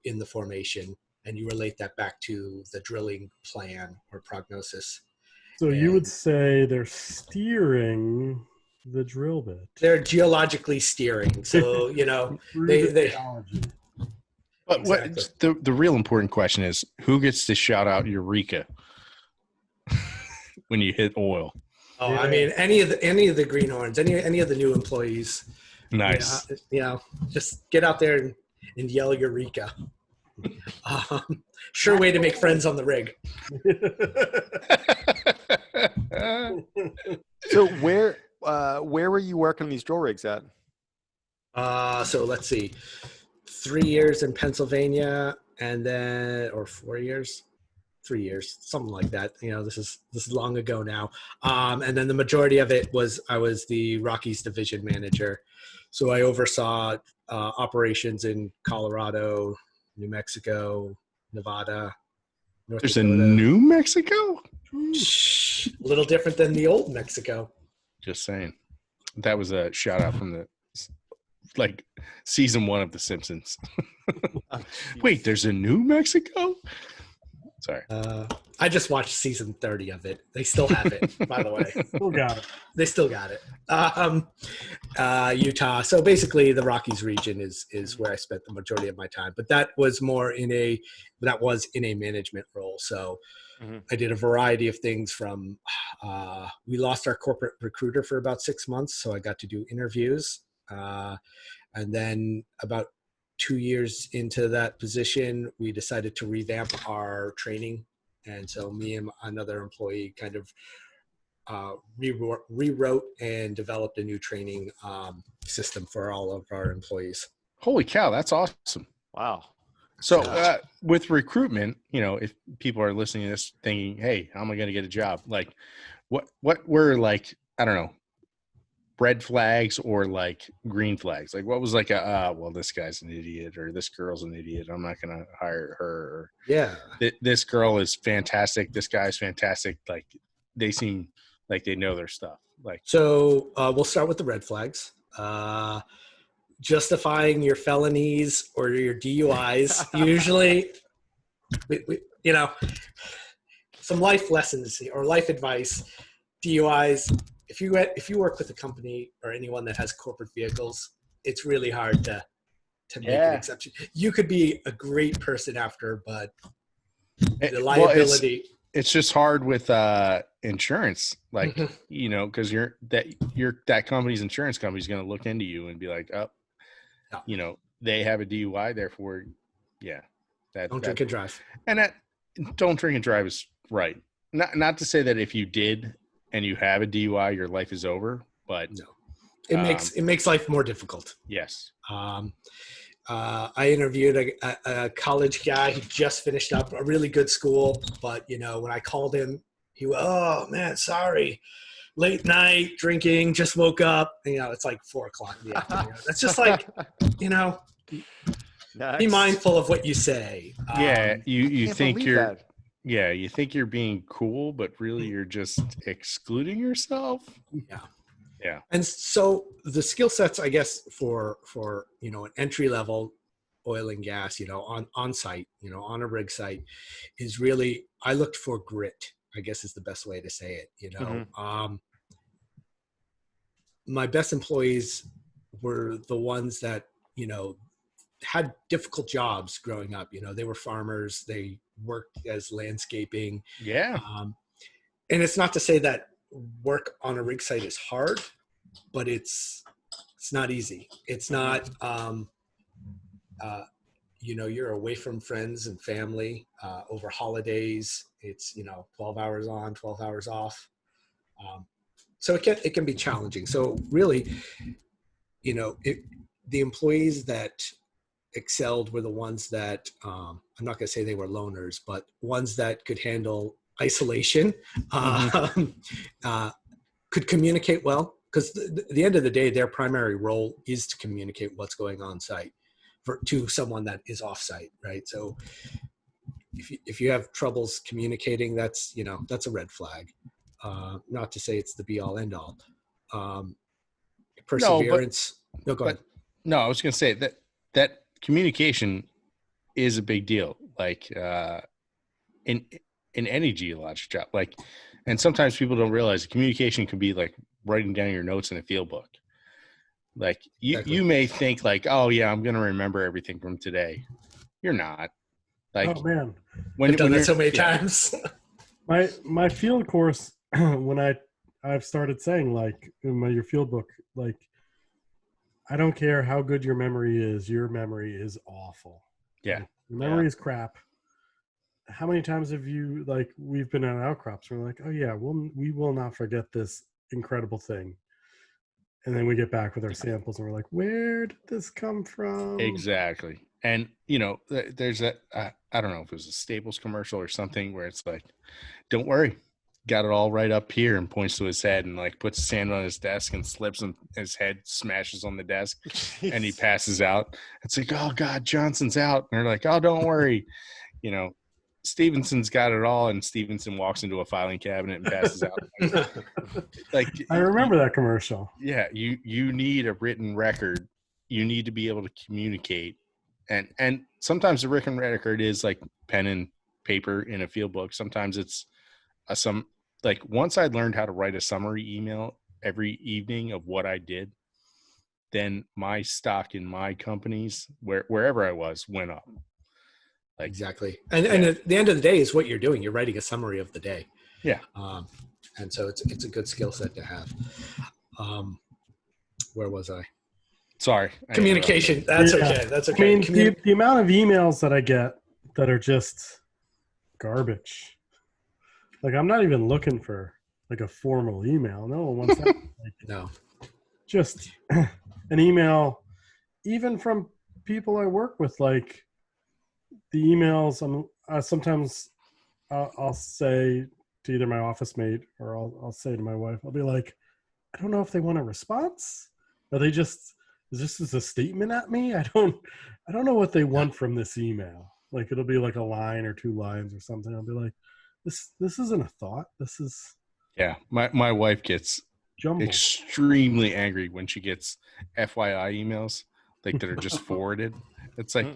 in the formation. And you relate that back to the drilling plan or prognosis. So you would say they're steering the drill bit. They're geologically steering. So, Through they, the they, geology. But Exactly. what the real important question is, who gets to shout out Eureka when you hit oil? oh, Yeah. I mean, any of the greenhorns, any of the new employees, Nice. just get out there and yell Eureka. Sure way to make friends on the rig. So where were you working these drill rigs at? So let's see, 3 years in Pennsylvania, and then, or 4 years, 3 years, something like that. This is long ago now. And then the majority of it was, I was the Rockies division manager. So I oversaw operations in Colorado, New Mexico, Nevada, North There's a Dakota. New Mexico? A little different than the old Mexico. Just saying. That was a shout out from the season 1 of The Simpsons. Wait, there's a New Mexico? Sorry. I just watched season 30 of it. They still have it, by the way. Still got it. They still got it. Utah. So basically, the Rockies region is where I spent the majority of my time. But that was in a management role. So I did a variety of things. From we lost our corporate recruiter for about 6 months, so I got to do interviews. And then about 2 years into that position, we decided to revamp our training. And so me and another employee kind of rewrote and developed a new training system for all of our employees. Holy cow, that's awesome. Wow. So with recruitment, if people are listening to this thinking, hey, how am I going to get a job? Like what were I don't know, red flags or green flags? Like what was well, this guy's an idiot, or this girl's an idiot, I'm not going to hire her. Or, Yeah. This girl is fantastic, this guy's fantastic. Like they seem like they know their stuff. So we'll start with the red flags. Justifying your felonies or your DUIs. Usually, some life lessons or life advice. DUIs. If you work with a company or anyone that has corporate vehicles, it's really hard to make an exception. You could be a great person after, but the liability. It's just hard with insurance, because that company's insurance company is going to look into you and be like, oh, they have a DUI, therefore, don't drink and drive. And that don't drink and drive is right. Not to say that if you did and you have a DUI, your life is over, but no, it makes life more difficult. Yes. I interviewed a college guy who just finished up a really good school, but when I called him, he went, "Oh man, sorry, late night drinking, just woke up." It's like 4:00 in the afternoon. That's just be mindful of what you say. You think you think you're being cool, but really you're just excluding yourself. Yeah. And so the skill sets, I guess, for an entry level oil and gas, on site, on a rig site, is really, I looked for grit, I guess is the best way to say it. My best employees were the ones that, had difficult jobs growing up. They were farmers, they worked as landscaping. Yeah. And it's not to say that work on a rig site is hard, but it's not easy. It's not, you're away from friends and family over holidays. It's, 12 hours on, 12 hours off. So it can be challenging. So really, the employees that excelled were the ones that, I'm not going to say they were loners, but ones that could handle isolation, could communicate well, because at the end of the day, their primary role is to communicate what's going on site to someone that is off site, right? So if you have troubles communicating, that's a red flag. Not to say it's the be all end all. Perseverance. Go ahead. No, I was going to say that communication is a big deal. In any geologic job, and sometimes people don't realize communication can be writing down your notes in a field book. Like Exactly. you may think like, oh yeah, I'm going to remember everything from today. You're not. Like Oh man, I've done that you're- so many yeah. times. my field course when I've started saying like in your field book, like I don't care how good your memory is, your memory is awful. Yeah. Like, your memory is crap. How many times have you like we've been at outcrops and we're like, oh yeah, we will not forget this incredible thing. And then we get back with our samples and we're like, where did this come from? Exactly. And, you know, there's a, I don't know if it was a Staples commercial or something where it's like, don't worry, got it all right up here, and points to his head and like puts his hand on his desk and slips him, his head smashes on the desk and he passes out. It's like, oh God, Johnson's out. And they're like, oh, don't worry. You know, Stevenson's got it all. And Stevenson walks into a filing cabinet and passes out. Like, I remember that commercial. yeah, you need a written record. You need to be able to communicate. And sometimes the written record is like pen and paper in a field book. Sometimes it's like once I learned how to write a summary email every evening of what I did, then my stock in my companies, wherever I was, went up. Like, Exactly. And at the end of the day is what you're doing. You're writing a summary of the day. yeah. And so it's a good skill set to have. Where was I? Sorry. Communication. That's Yeah. okay. That's I okay. mean, the amount of emails that I get that are just garbage. Like I'm not even looking for like a formal email. No one wants that. Like, No. just an email, even from people I work with. Like the emails, sometimes I'll say to either my office mate or I'll say to my wife, I'll be like, I don't know if they want a response. Are they just, is this a statement at me? I don't know what they want from this email. Like it'll be like a line or 2 lines or something. I'll be like, this isn't a thought. This is Yeah. My wife gets jumbled. extremely angry when she gets FYI emails like that are just forwarded. It's like,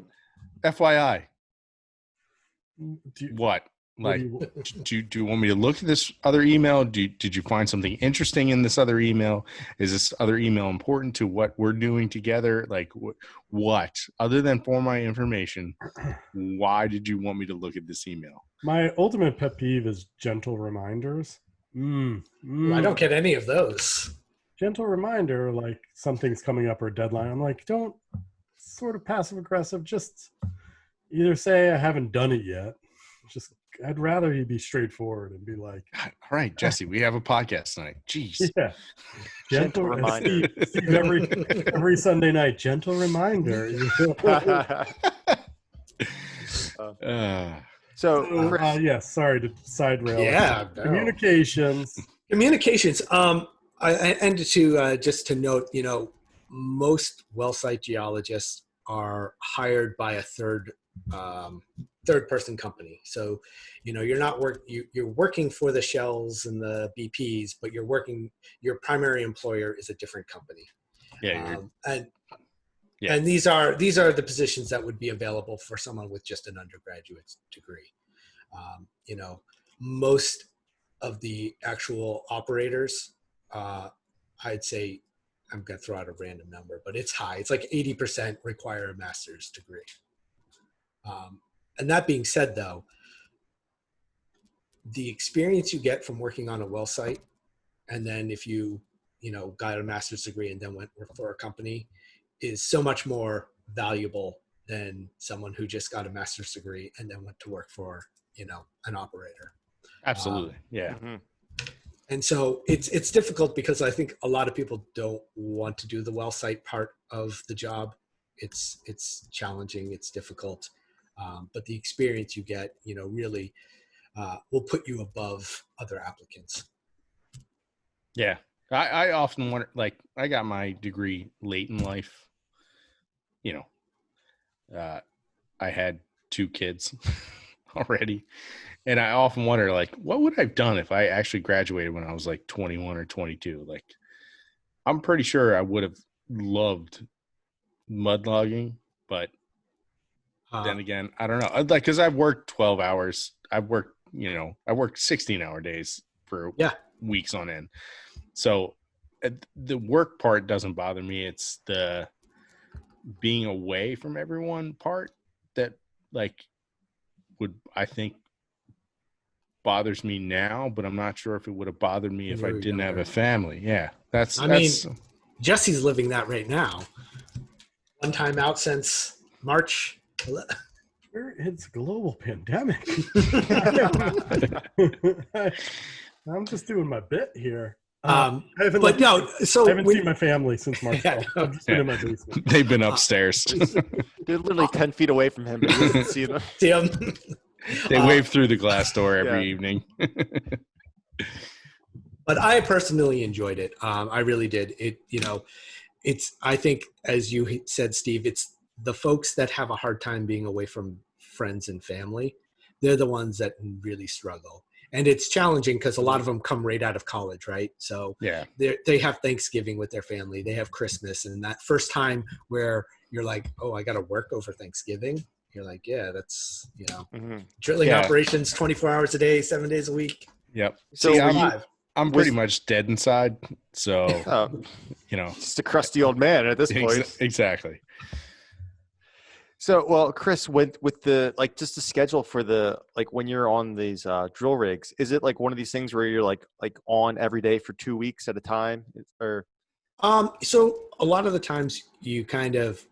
FYI, Do you- what? Like, do you- do you want me to look at this other email? Did you find something interesting in this other email? Is this other email important to what we're doing together? Like, what? Other than for my information, why did you want me to look at this email? My ultimate pet peeve is gentle reminders. I don't get any of those. Gentle reminder, like something's coming up or deadline. I'm like, don't sort of passive aggressive. Just either say I haven't done it yet. Just I'd rather you be straightforward and be like, God, all right, Jesse, we have a podcast tonight. Jeez. yeah, Gentle reminder. Steve, every Sunday night, gentle reminder. So, Chris, Yeah, sorry to side rail. Yeah. no. Communications. Communications. And to just to note, you know, most well site geologists are hired by a third person company. So, you know, you're working for the Shells and the BPs, but your primary employer is a different company. Yeah. And these are the positions that would be available for someone with just an undergraduate degree. You know, most of the actual operators, I'd say, I'm going to throw out a random number, but it's high. It's like 80% require a master's degree. And that being said, though, the experience you get from working on a well site, and then if you got a master's degree and then went work for a company, is so much more valuable than someone who just got a master's degree and then went to work for, an operator. Absolutely. Yeah. And so it's difficult because I think a lot of people don't want to do the well site part of the job. It's challenging, it's difficult, but the experience you get, really will put you above other applicants. Yeah. I often wonder, like, I got my degree late in life. I had 2 kids already. And I often wonder, like, what would I have done if I actually graduated when I was like 21 or 22? Like, I'm pretty sure I would have loved mud logging, but then again, I don't know. Like, because I've worked 12 hours. I worked 16-hour days for weeks on end. So the work part doesn't bother me. It's the being away from everyone part that like I think bothers me now, but I'm not sure if it would have bothered me if I didn't have a family. Yeah, that's. Jesse's living that right now. One time out since March. It's a global pandemic. I'm just doing my bit here. I haven't seen my family since March. I've just been in my basement. They've been upstairs. They're literally 10 feet away from him, but he doesn't see them. They wave through the glass door every evening. But I personally enjoyed it. I really did. I think, as you said, Steve, it's the folks that have a hard time being away from friends and family. They're the ones that really struggle. And it's challenging because a lot of them come right out of college, right? So they have Thanksgiving with their family. They have Christmas. And that first time where you're like, oh, I got to work over Thanksgiving. You're like, yeah, that's, drilling operations 24 hours a day, 7 days a week. Yep. So I'm pretty much dead inside. So, just a crusty old man at this point. Exactly. So, well, Chris, with the just the schedule for the when you're on these drill rigs, is it like one of these things where you're like on every day for 2 weeks at a time, or? So a lot of the times you kind of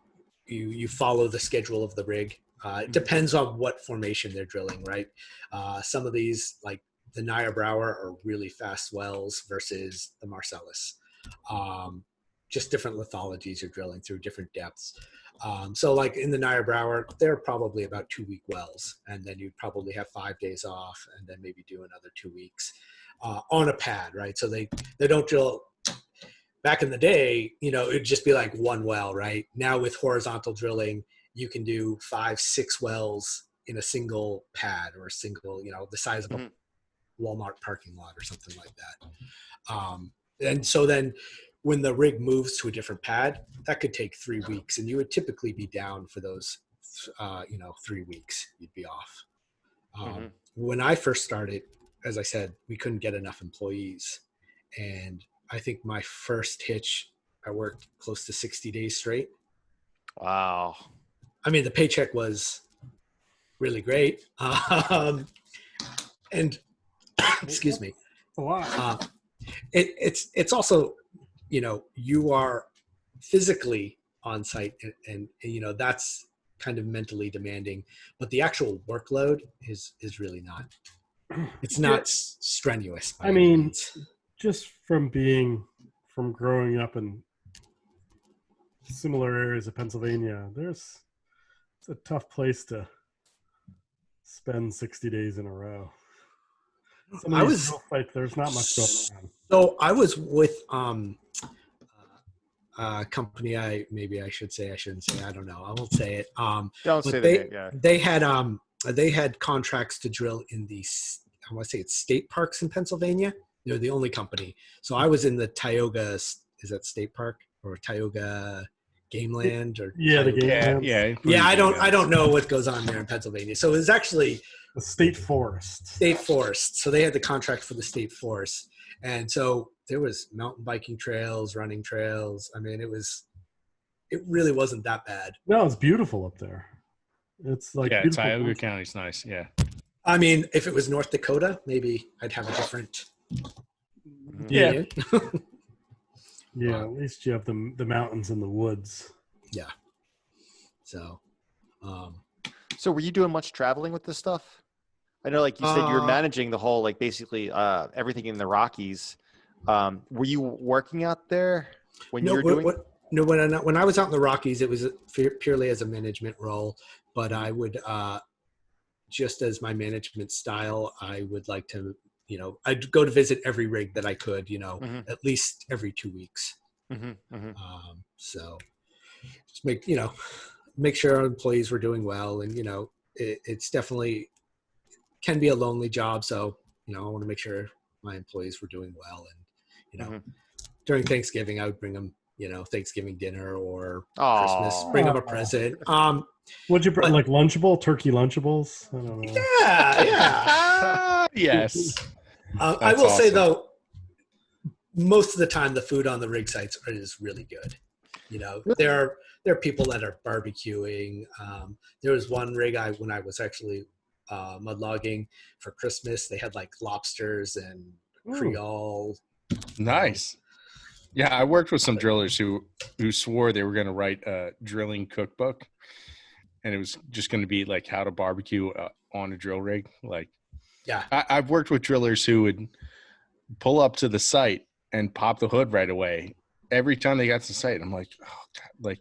you follow the schedule of the rig. It depends on what formation they're drilling, right? Some of these, like the Niobrara, are really fast wells versus the Marcellus. Just different lithologies you're drilling through, different depths. So like in the Niobrara, they're probably about 2 week wells, and then you'd probably have 5 days off and then maybe do another 2 weeks on a pad, right? So they don't drill. Back in the day, it'd just be like one well, right? Now with horizontal drilling, you can do 5-6 wells in a single pad, or a single, the size of a Walmart parking lot or something like that. And so then when the rig moves to a different pad, that could take 3 weeks, and you would typically be down for those, 3 weeks. You'd be off. When I first started, as I said, we couldn't get enough employees, and I think my first hitch, I worked close to 60 days straight. Wow. I mean, the paycheck was really great. And excuse me. Wow. It's also, you are physically on site, and that's kind of mentally demanding, but the actual workload is really not. It's not strenuous. I mean, just from growing up in similar areas of Pennsylvania, it's a tough place to spend 60 days in a row. There's not much going on. So I was with a company. I shouldn't say. I don't know. I won't say it. Don't say that. Yeah. They had contracts to drill in I want to say it's state parks in Pennsylvania. They're the only company. So I was in the Tioga. Is that state park or Tioga Game Land or the Game Land? Yeah. I don't know what goes on there in Pennsylvania. So it was actually the state forest. State forest. So they had the contract for the state forest, and so there was mountain biking trails, running trails. I mean, it really wasn't that bad. No, it's beautiful up there. It's like Tioga County's nice. Yeah. I mean, if it was North Dakota, maybe I'd have a different. Yeah. At least you have the mountains and the woods. Yeah. So. So were you doing much traveling with this stuff? I know, like you said, you were managing the whole, basically everything in the Rockies. Were you working out there when you were doing? No, when I was out in the Rockies, it was purely as a management role. But I would, just as my management style, I would like to, I'd go to visit every rig that I could, at least every 2 weeks. So just make sure our employees were doing well. And, it's definitely can be a lonely job. So, I want to make sure my employees were doing well. And, during Thanksgiving, I would bring them, Thanksgiving dinner or Christmas, bring them a present. What'd you bring, like turkey Lunchables? I don't know. Yeah. Yes. I will say though, most of the time the food on the rig sites is really good. You know, there are people that are barbecuing. There was one rig when I was actually mud logging for Christmas, they had like lobsters and Creole. Nice. Yeah, I worked with some drillers who swore they were going to write a drilling cookbook, and it was just going to be like how to barbecue on a drill rig. Like, Yeah, I've worked with drillers who would pull up to the site and pop the hood right away every time they got to the site. I'm like, oh God, like,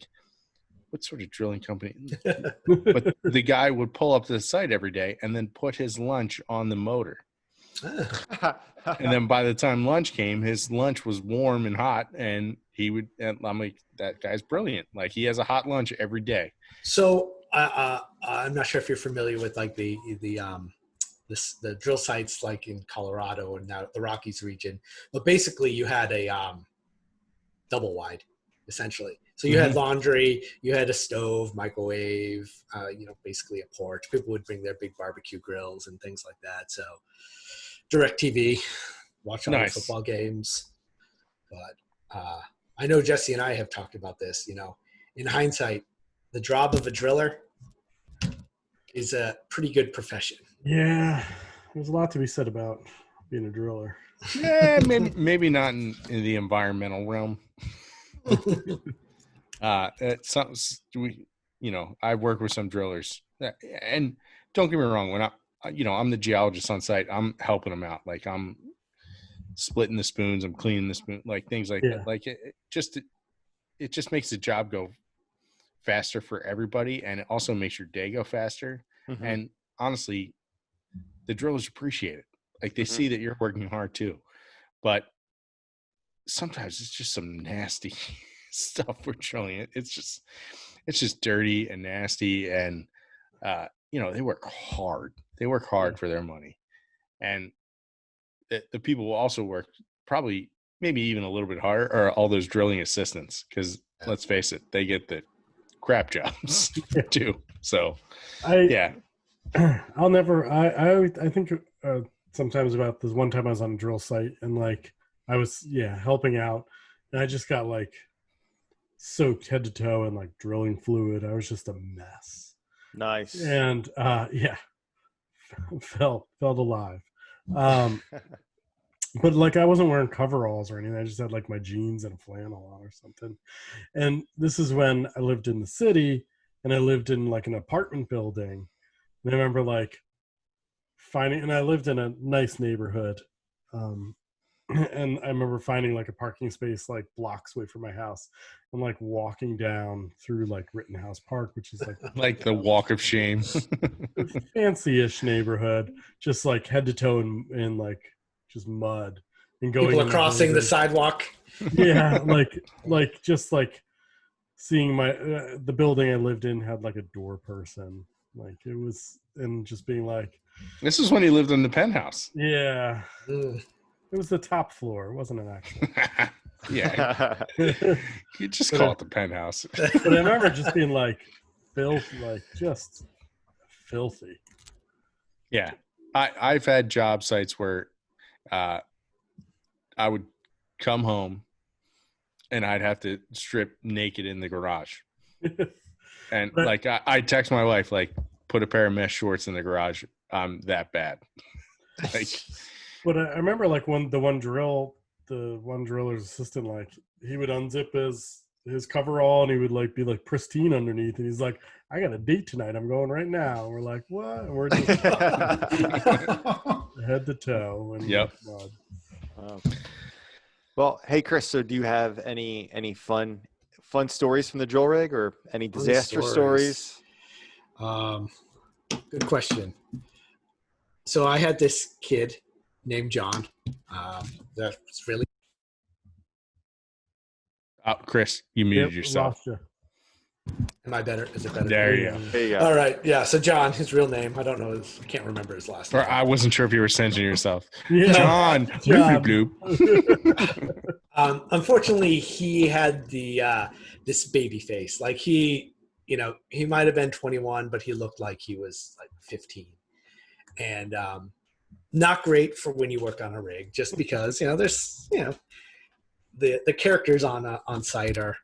what sort of drilling company? But the guy would pull up to the site every day and then put his lunch on the motor. And then by the time lunch came, his lunch was warm and hot, and I'm like, that guy's brilliant. Like, he has a hot lunch every day. So I'm not sure if you're familiar with like the drill sites like in Colorado and now the Rockies region, but basically you had a double wide essentially. So you had laundry, you had a stove, microwave, basically a porch. People would bring their big barbecue grills and things like that. So direct TV, watch all the football games. But I know Jesse and I have talked about this, in hindsight, the job of a driller is a pretty good profession. Yeah, there's a lot to be said about being a driller. Yeah, maybe not in the environmental realm. I've worked with some drillers, and don't get me wrong, when I'm the geologist on site, I'm helping them out. Like, I'm splitting the spoons, I'm cleaning the spoon, like things like that. Like it just makes the job go faster for everybody, and it also makes your day go faster. And honestly, the drillers appreciate it. Like, they see that you're working hard too. But sometimes it's just some nasty stuff we're drilling. It's just dirty and nasty, and they work hard. They work hard for their money, and the people will also work probably maybe even a little bit harder, or all those drilling assistants, because let's face it, they get the crap jobs too. So I'll never. I think sometimes about this one time I was on a drill site, and like I was helping out, and I just got like soaked head to toe in like drilling fluid. I was just a mess. Nice. And felt alive. But like, I wasn't wearing coveralls or anything. I just had like my jeans and a flannel on or something. And this is when I lived in the city, and I lived in like an apartment building. And I remember like and I lived in a nice neighborhood. And I remember finding like a parking space like blocks away from my house, and like walking down through like Rittenhouse Park, which is like the walk of shame. Fancy-ish neighborhood, just like head to toe in like just mud, and going. People are crossing the sidewalk. Yeah, like just like seeing the building I lived in had like a door person. Like, it was, and just being like, this is when he lived in the penthouse. Yeah. It was the top floor. It wasn't an actual. Yeah. You just call it the penthouse. But I remember just being like, just filthy. Yeah. I've had job sites where I would come home and I'd have to strip naked in the garage. And like, I text my wife, like, put a pair of mesh shorts in the garage. I'm that bad. Like, but I remember like the one driller's assistant, like, he would unzip his coverall, and he would like be like pristine underneath, and he's like, I got a date tonight, I'm going right now. And we're like, what? And we're just head to toe. And yep. Well, hey Chris, so do you have any fun stories from the drill rig, or any disaster stories? Good question. So I had this kid named John. That's really. Chris, you muted yourself. You. Am I better? Is it better? There you go. There you go. All right. Yeah. So John, his real name, I don't know. I can't remember his last name. Or I wasn't sure if you were censoring yourself. Yeah. John. Bloop, bloop. Unfortunately, he had this baby face. Like, he might have been 21, but he looked like he was like 15. And not great for when you work on a rig, just because, there's, the characters on site are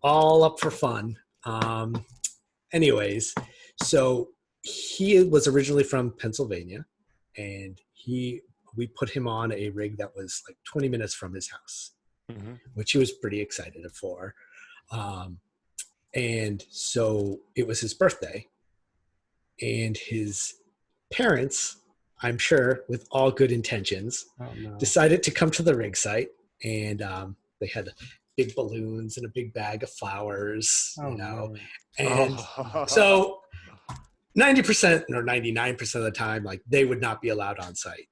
all up for fun. Anyways, so he was originally from Pennsylvania, and we put him on a rig that was like 20 minutes from his house, which he was pretty excited for. And so it was his birthday, and his parents, I'm sure with all good intentions, decided to come to the rig site, and they had big balloons and a big bag of flowers, and so 90% or 99% of the time, like, they would not be allowed on site.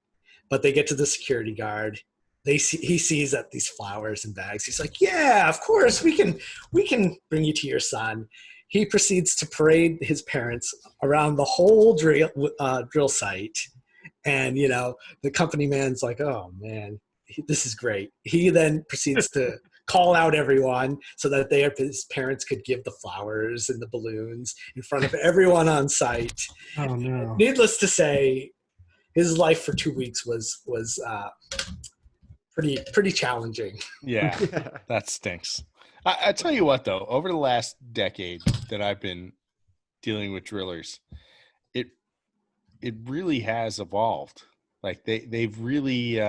But they get to the security guard. He sees that these flowers and bags. He's like, "Yeah, of course, we can bring you to your son." He proceeds to parade his parents around the whole drill site, and the company man's like, "Oh man, this is great." He then proceeds to call out everyone so that his parents could give the flowers and the balloons in front of everyone on site. Oh no! Needless to say, his life for 2 weeks was pretty challenging. Yeah, that stinks. I tell you what, though, over the last decade that I've been dealing with drillers, it really has evolved. Like they've really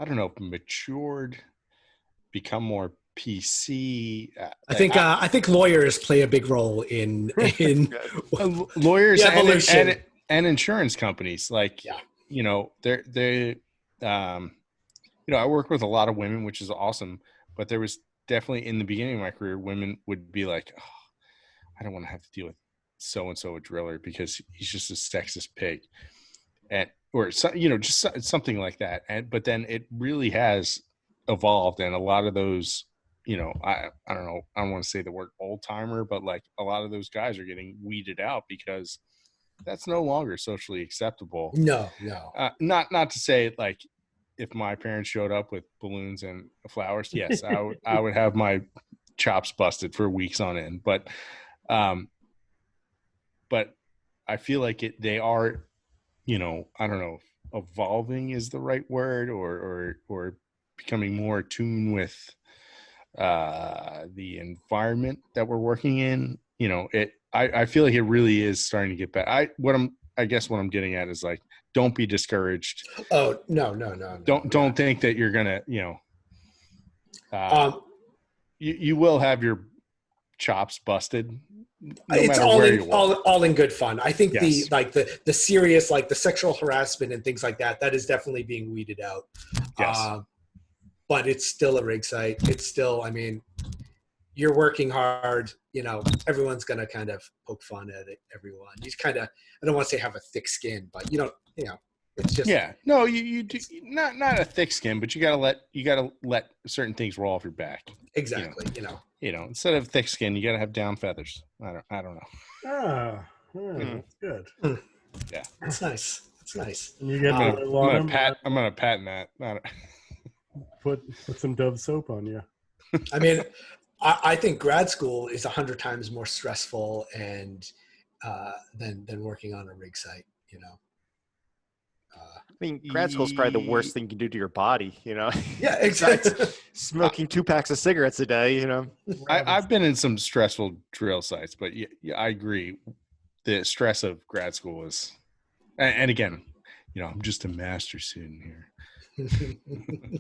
I don't know, matured, become more PC. I think lawyers play a big role in lawyers evolution. and insurance companies. Like, they I work with a lot of women, which is awesome. But there was definitely in the beginning of my career, women would be like, "Oh, I don't want to have to deal with so-and-so a driller because he's just a sexist pig." Or just something like that. But then it really has evolved, and a lot of those, I don't know, I don't want to say the word old timer, but like a lot of those guys are getting weeded out because that's no longer socially acceptable. No. Not to say like if my parents showed up with balloons and flowers, yes, I would have my chops busted for weeks on end. But I feel like they are. I don't know if evolving is the right word or becoming more attuned with the environment that we're working in. I feel like it really is starting to get better. I guess what I'm getting at is like, don't be discouraged. Oh, no. Don't think that you're going to, you will have your chops busted. It's all in good fun. I think the serious, like the sexual harassment and things like that is definitely being weeded out. Yes. But it's still a rig site. It's still, you're working hard. Everyone's gonna kind of poke fun at it. Everyone. You kind of, I don't want to say have a thick skin, but it's just No, you do not a thick skin, but you gotta let certain things roll off your back. Exactly. Instead of thick skin, you gotta have down feathers. I don't know. That's good. Yeah, it's nice. It's nice. And you get I'm gonna patent that. Put some Dove soap on you. I think grad school is 100 times more stressful and than working on a rig site. Grad school is probably the worst thing you can do to your body, Yeah, exactly. Smoking 2 packs of cigarettes a day, I've been in some stressful drill sites, but yeah, I agree. The stress of grad school is, and again, I'm just a master's student here,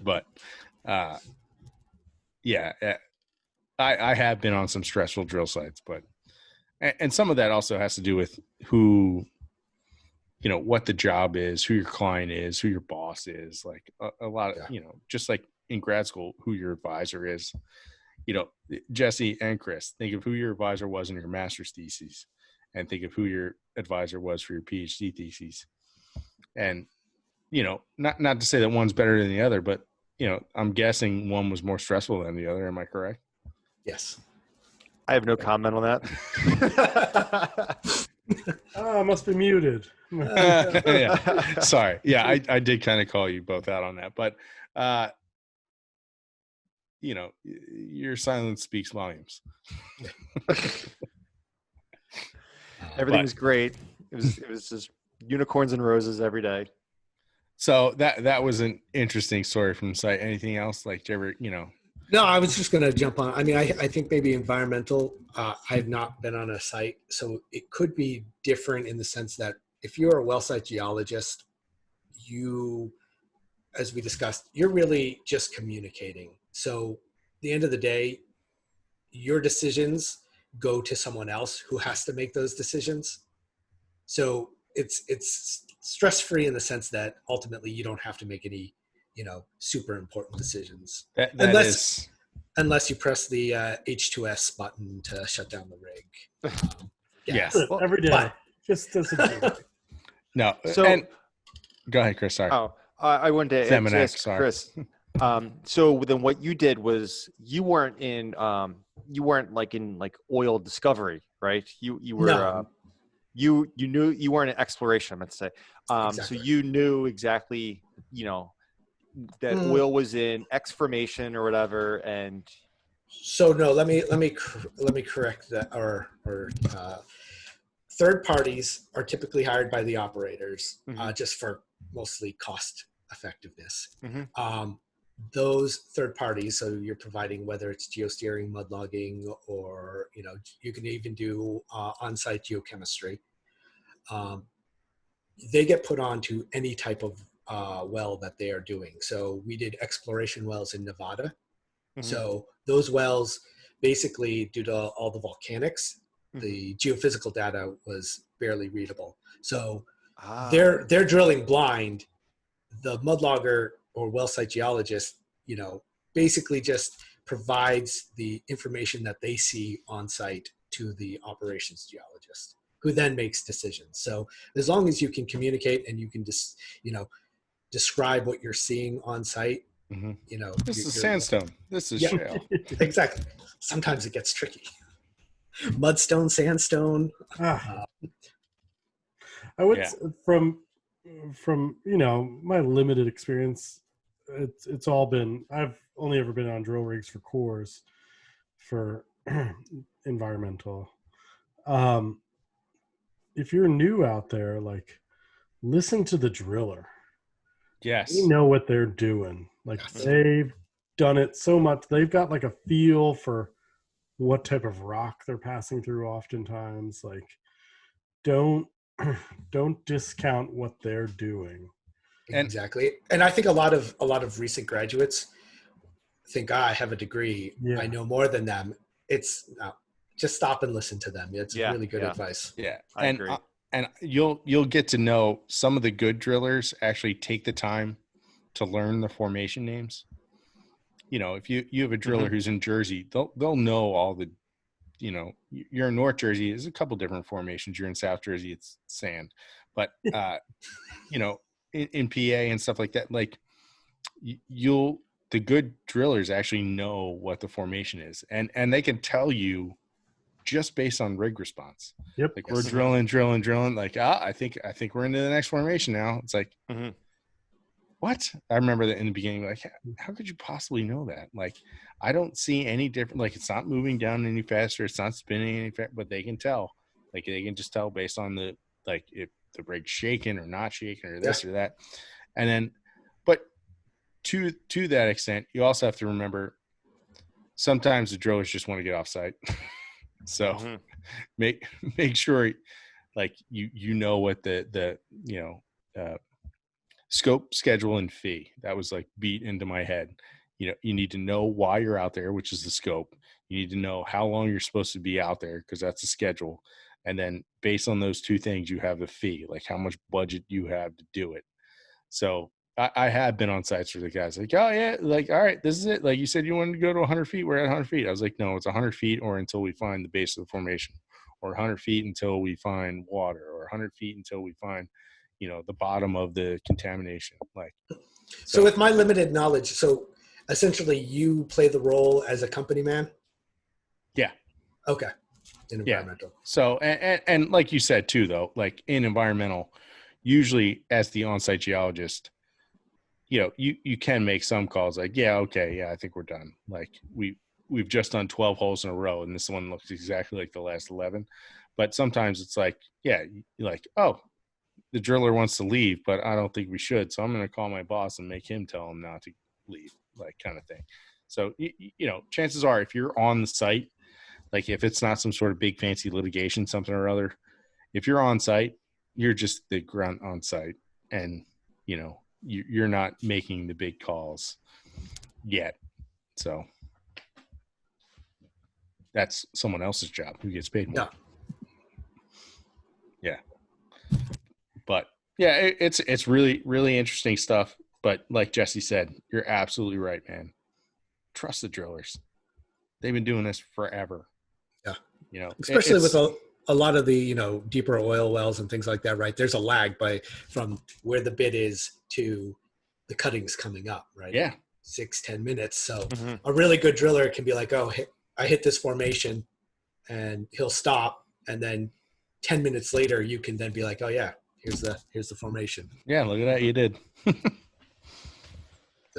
but yeah, I have been on some stressful drill sites, but and some of that also has to do with who. What the job is, who your client is, who your boss is, like a lot of, just like in grad school, who your advisor is, Jesse and Chris, think of who your advisor was in your master's thesis and think of who your advisor was for your PhD thesis. And, not to say that one's better than the other, but, I'm guessing one was more stressful than the other. Am I correct? Yes. I have no comment on that. Must be muted. Yeah. Sorry. Yeah, I did kind of call you both out on that, but your silence speaks volumes. Everything was great. It was just unicorns and roses every day. So that was an interesting story from site. Anything else? Like, do you ever, No, I was just going to jump on. I mean, I think maybe environmental. I have not been on a site, so it could be different in the sense that if you're a well site geologist, you, as we discussed, you're really just communicating. So at the end of the day, your decisions go to someone else who has to make those decisions. So it's stress free in the sense that ultimately you don't have to make any, super important decisions. that Unless you press the H2S button to shut down the rig. Yes. Well, Every day. but- Just as a no. So- And go ahead, Chris. Sorry. Oh, I wanted to Seminac, ask sorry. Chris. So then, what you did was you weren't in oil discovery, right? You were No. you knew you weren't in exploration. I meant to say. Exactly. So you knew exactly, that oil was in X formation or whatever, and So no, let me correct that. Or third parties are typically hired by the operators just for mostly cost effectiveness. Those third parties, so you're providing whether it's geosteering, mud logging, or you can even do on-site geochemistry. They get put onto any type of well that they are doing. So we did exploration wells in Nevada. So those wells, basically, due to all the volcanics, the geophysical data was barely readable. So they're drilling blind. The mudlogger or well site geologist, basically just provides the information that they see on site to the operations geologist, who then makes decisions. So as long as you can communicate and you can just, describe what you're seeing on site, This is sandstone. This is shale. Exactly. Sometimes it gets tricky. Mudstone, sandstone. I would from my limited experience, it's all been, I've only ever been on drill rigs for cores for environmental. If you're new out there, like, listen to the driller. Yes. They know what they're doing. Like, they've done it so much. They've got like a feel for what type of rock they're passing through oftentimes. Like, don't discount what they're doing. Exactly. And I think a lot of recent graduates think, I have a degree. Yeah. I know more than them. It's just stop and listen to them. It's really good advice. Yeah. I agree. And you'll get to know some of the good drillers actually take the time to learn the formation names. If you have a driller who's in Jersey, they'll know all the, you're in North Jersey, there's a couple different formations. You're in South Jersey, it's sand. But in PA and stuff like that, like the good drillers actually know what the formation is, and they can tell you just based on rig response. Yep. Like, we're drilling. Like, I think we're into the next formation now. It's like, what? I remember that in the beginning, like, how could you possibly know that? Like, I don't see any different. Like, it's not moving down any faster. It's not spinning any faster, but they can tell. Like, they can just tell based on if the rig's shaking or not shaking or this or that. And then, but to that extent, you also have to remember sometimes the drillers just want to get off site. So make sure, like, you know what the scope, schedule, and fee. That was like beat into my head. You need to know why you're out there, which is the scope. You need to know how long you're supposed to be out there, because that's the schedule. And then based on those two things, you have the fee, like how much budget you have to do it. So I have been on sites where the guys like, oh yeah, like, all right, this is it. Like, you said you wanted to go to 100 feet. We're at 100 feet. I was like, no, it's 100 feet or until we find the base of the formation, or 100 feet until we find water, or 100 feet until we find, the bottom of the contamination. Like, So with my limited knowledge, so essentially you play the role as a company man? Yeah. Okay. In environmental. So, and like you said too, though, like in environmental, usually as the on-site geologist, you can make some calls like, I think we're done. Like, we've just done 12 holes in a row, and this one looks exactly like the last 11. But sometimes it's like, you're like, oh, the driller wants to leave, but I don't think we should. So I'm going to call my boss and make him tell him not to leave, like kind of thing. So, chances are if you're on the site, like if it's not some sort of big fancy litigation, something or other, if you're on site, you're just the grunt on site, and, you're not making the big calls yet. So that's someone else's job who gets paid more. Yeah. But yeah, it's really, really interesting stuff. But like Jesse said, you're absolutely right, man. Trust the drillers. They've been doing this forever. Yeah. Especially with a lot of the, deeper oil wells and things like that, right? There's a lag from where the bit is to the cuttings coming up, right? Yeah. 6-10 minutes. So a really good driller can be like, oh, I hit this formation, and he'll stop. And then 10 minutes later, you can then be like, oh yeah, here's the formation. Yeah. Look at that. You did. So.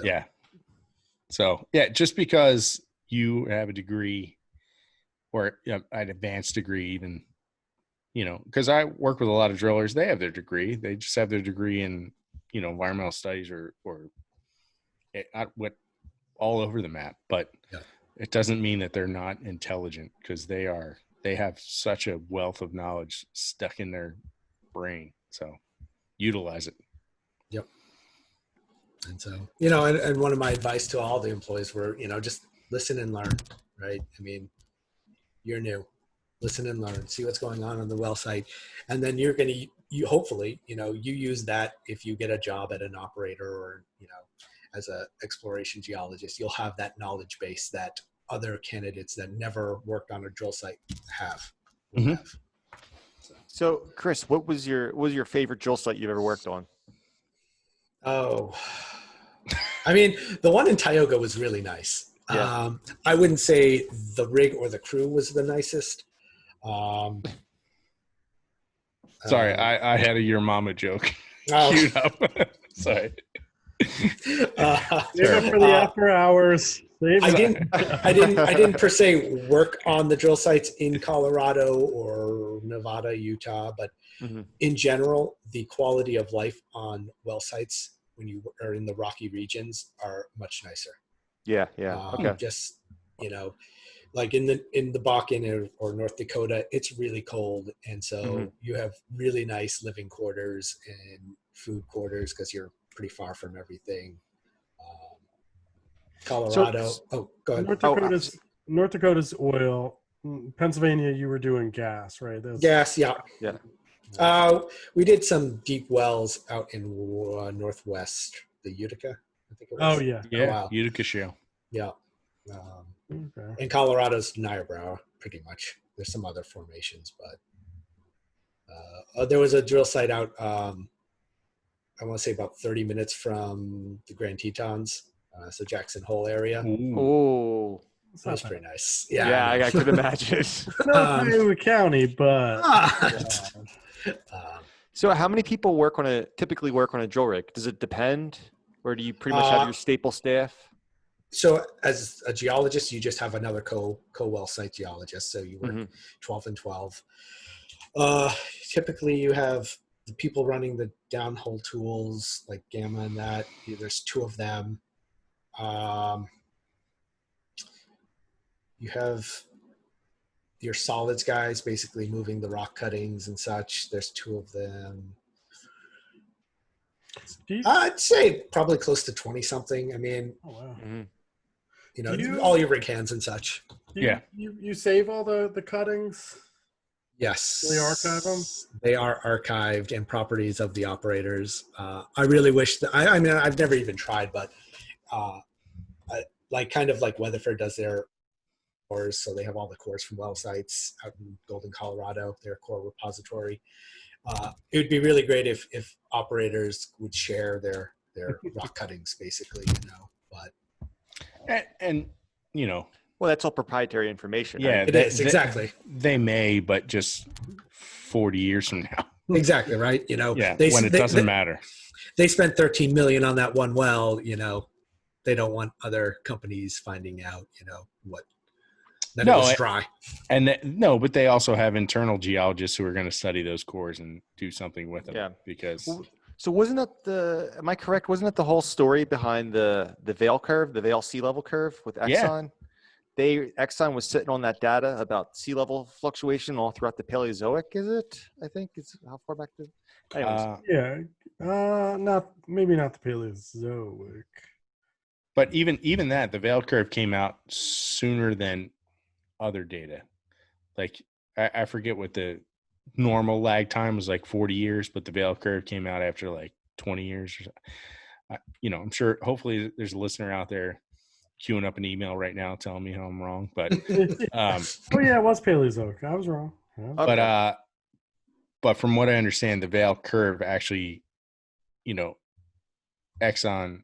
Yeah. So yeah, just because you have a degree or an advanced degree, even, because I work with a lot of drillers, they have their degree. They just have their degree in, environmental studies or all over the map, but it doesn't mean that they're not intelligent, because they have such a wealth of knowledge stuck in their brain. So utilize it. Yep. And so, and one of my advice to all the employees were, just listen and learn, right? I mean, you're new, listen and learn, see what's going on the well site. And then you're going to, hopefully, you use that if you get a job at an operator or, as a exploration geologist, you'll have that knowledge base that other candidates that never worked on a drill site have. So Chris, what was your favorite drill site you've ever worked on? Oh, I mean, the one in Tioga was really nice. Yeah. I wouldn't say the rig or the crew was the nicest. Sorry, I had a your mama joke queued up. Sorry. Save it for the after hours. I didn't per se work on the drill sites in Colorado or Nevada, Utah, but in general, the quality of life on well sites when you are in the rocky regions are much nicer. Yeah. Okay. Just, like in the Bakken or North Dakota, it's really cold. And so you have really nice living quarters and food quarters because you're pretty far from everything. Colorado. Go ahead. North Dakota's oil. Pennsylvania, you were doing gas, right? Gas, yeah. Yeah. We did some deep wells out in Northwest, the Utica, I think it was. Oh, yeah. Yeah, wow. Utica Shale. Yeah. Okay. In Colorado's Niobrara, pretty much. There's some other formations, but there was a drill site out, I want to say about 30 minutes from the Grand Tetons, so Jackson Hole area. Oh, That was pretty nice. Yeah, I could imagine. Not in the county, but. So how many people typically work on a drill rig? Does it depend, or do you pretty much have your staple staff? So as a geologist, you just have another co-well site geologist. So you work 12 and 12. Typically you have the people running the downhole tools like Gamma and that. There's 2 of them. You have your solids guys basically moving the rock cuttings and such. There's 2 of them. I'd say probably close to 20 something. I mean, all your rig hands and such. You save all the cuttings? Yes. They archive them? They are archived and properties of the operators. I really wish that, I mean, I've never even tried, but kind of like Weatherford does their cores. So they have all the cores from well sites out in Golden, Colorado, their core repository. It would be really great if operators would share their rock cuttings basically, but. And Well, that's all proprietary information. Yeah, right? It is, exactly. They may, but just 40 years from now. Exactly, right? Yeah, when it doesn't matter. They spent $13 million on that one well, they don't want other companies finding out, what. Then No, it was dry. No, but they also have internal geologists who are going to study those cores and do something with them. Yeah. Because So wasn't that am I correct? Wasn't that the whole story behind the Vail curve, the Vail sea level curve with Exxon? Exxon was sitting on that data about sea level fluctuation all throughout the Paleozoic, is it? I think is how far back anyways. Maybe not the Paleozoic. but even that, the Vail curve came out sooner than other data. Like I forget what the normal lag time was, like 40 years, but the Vail curve came out after like 20 years. I'm sure hopefully there's a listener out there queuing up an email right now telling me how I'm wrong, but Oh yeah, it was Paleozoic. I was wrong. Yeah. Okay. but from what I understand, the Vail curve actually, Exxon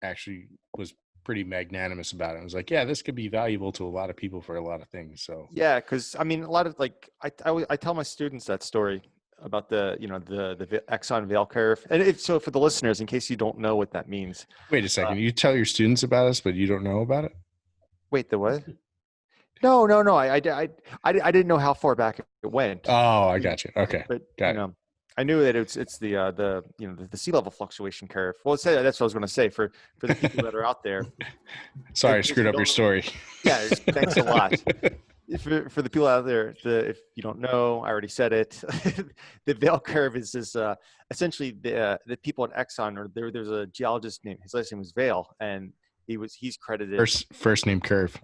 actually was pretty magnanimous about it. It was like, yeah, this could be valuable to a lot of people for a lot of things. So Yeah, because I mean, a lot of I tell my students that story about the Exxon Vail curve, and so for the listeners, in case you don't know what that means. wait a second, you tell your students about us, but you don't know about it? Wait, the what? No. I didn't know how far back it went. Oh, I got you. Okay, But got it. I knew that it's the sea level fluctuation curve. Well, that's what I was going to say for the people that are out there. Sorry, I screwed up your story. Yeah, thanks a lot. For the people out there, if you don't know, I already said it. The Vail curve is this essentially the people at Exxon, or there's a geologist named, his last name was Vail, and he's credited First name Curve.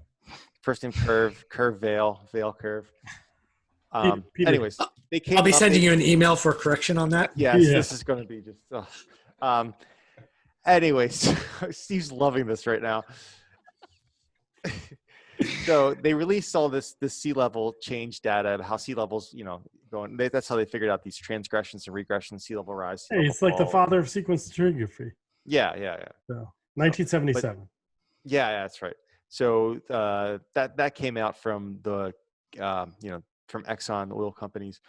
First name Curve Vail curve. Peter. Anyways, they came. I'll be up- sending you an email for correction on that. Yes, Yeah. this is going to be just. Anyways, Steve's loving this right now. So they released all this sea level change data of how sea levels, going. That's how they figured out these transgressions and regressions, sea level rise. Sea Hey, level it's like the fall. father of sequence stratigraphy. Yeah. So 1977. Yeah, that's right. So that came out from the from Exxon, the oil companies.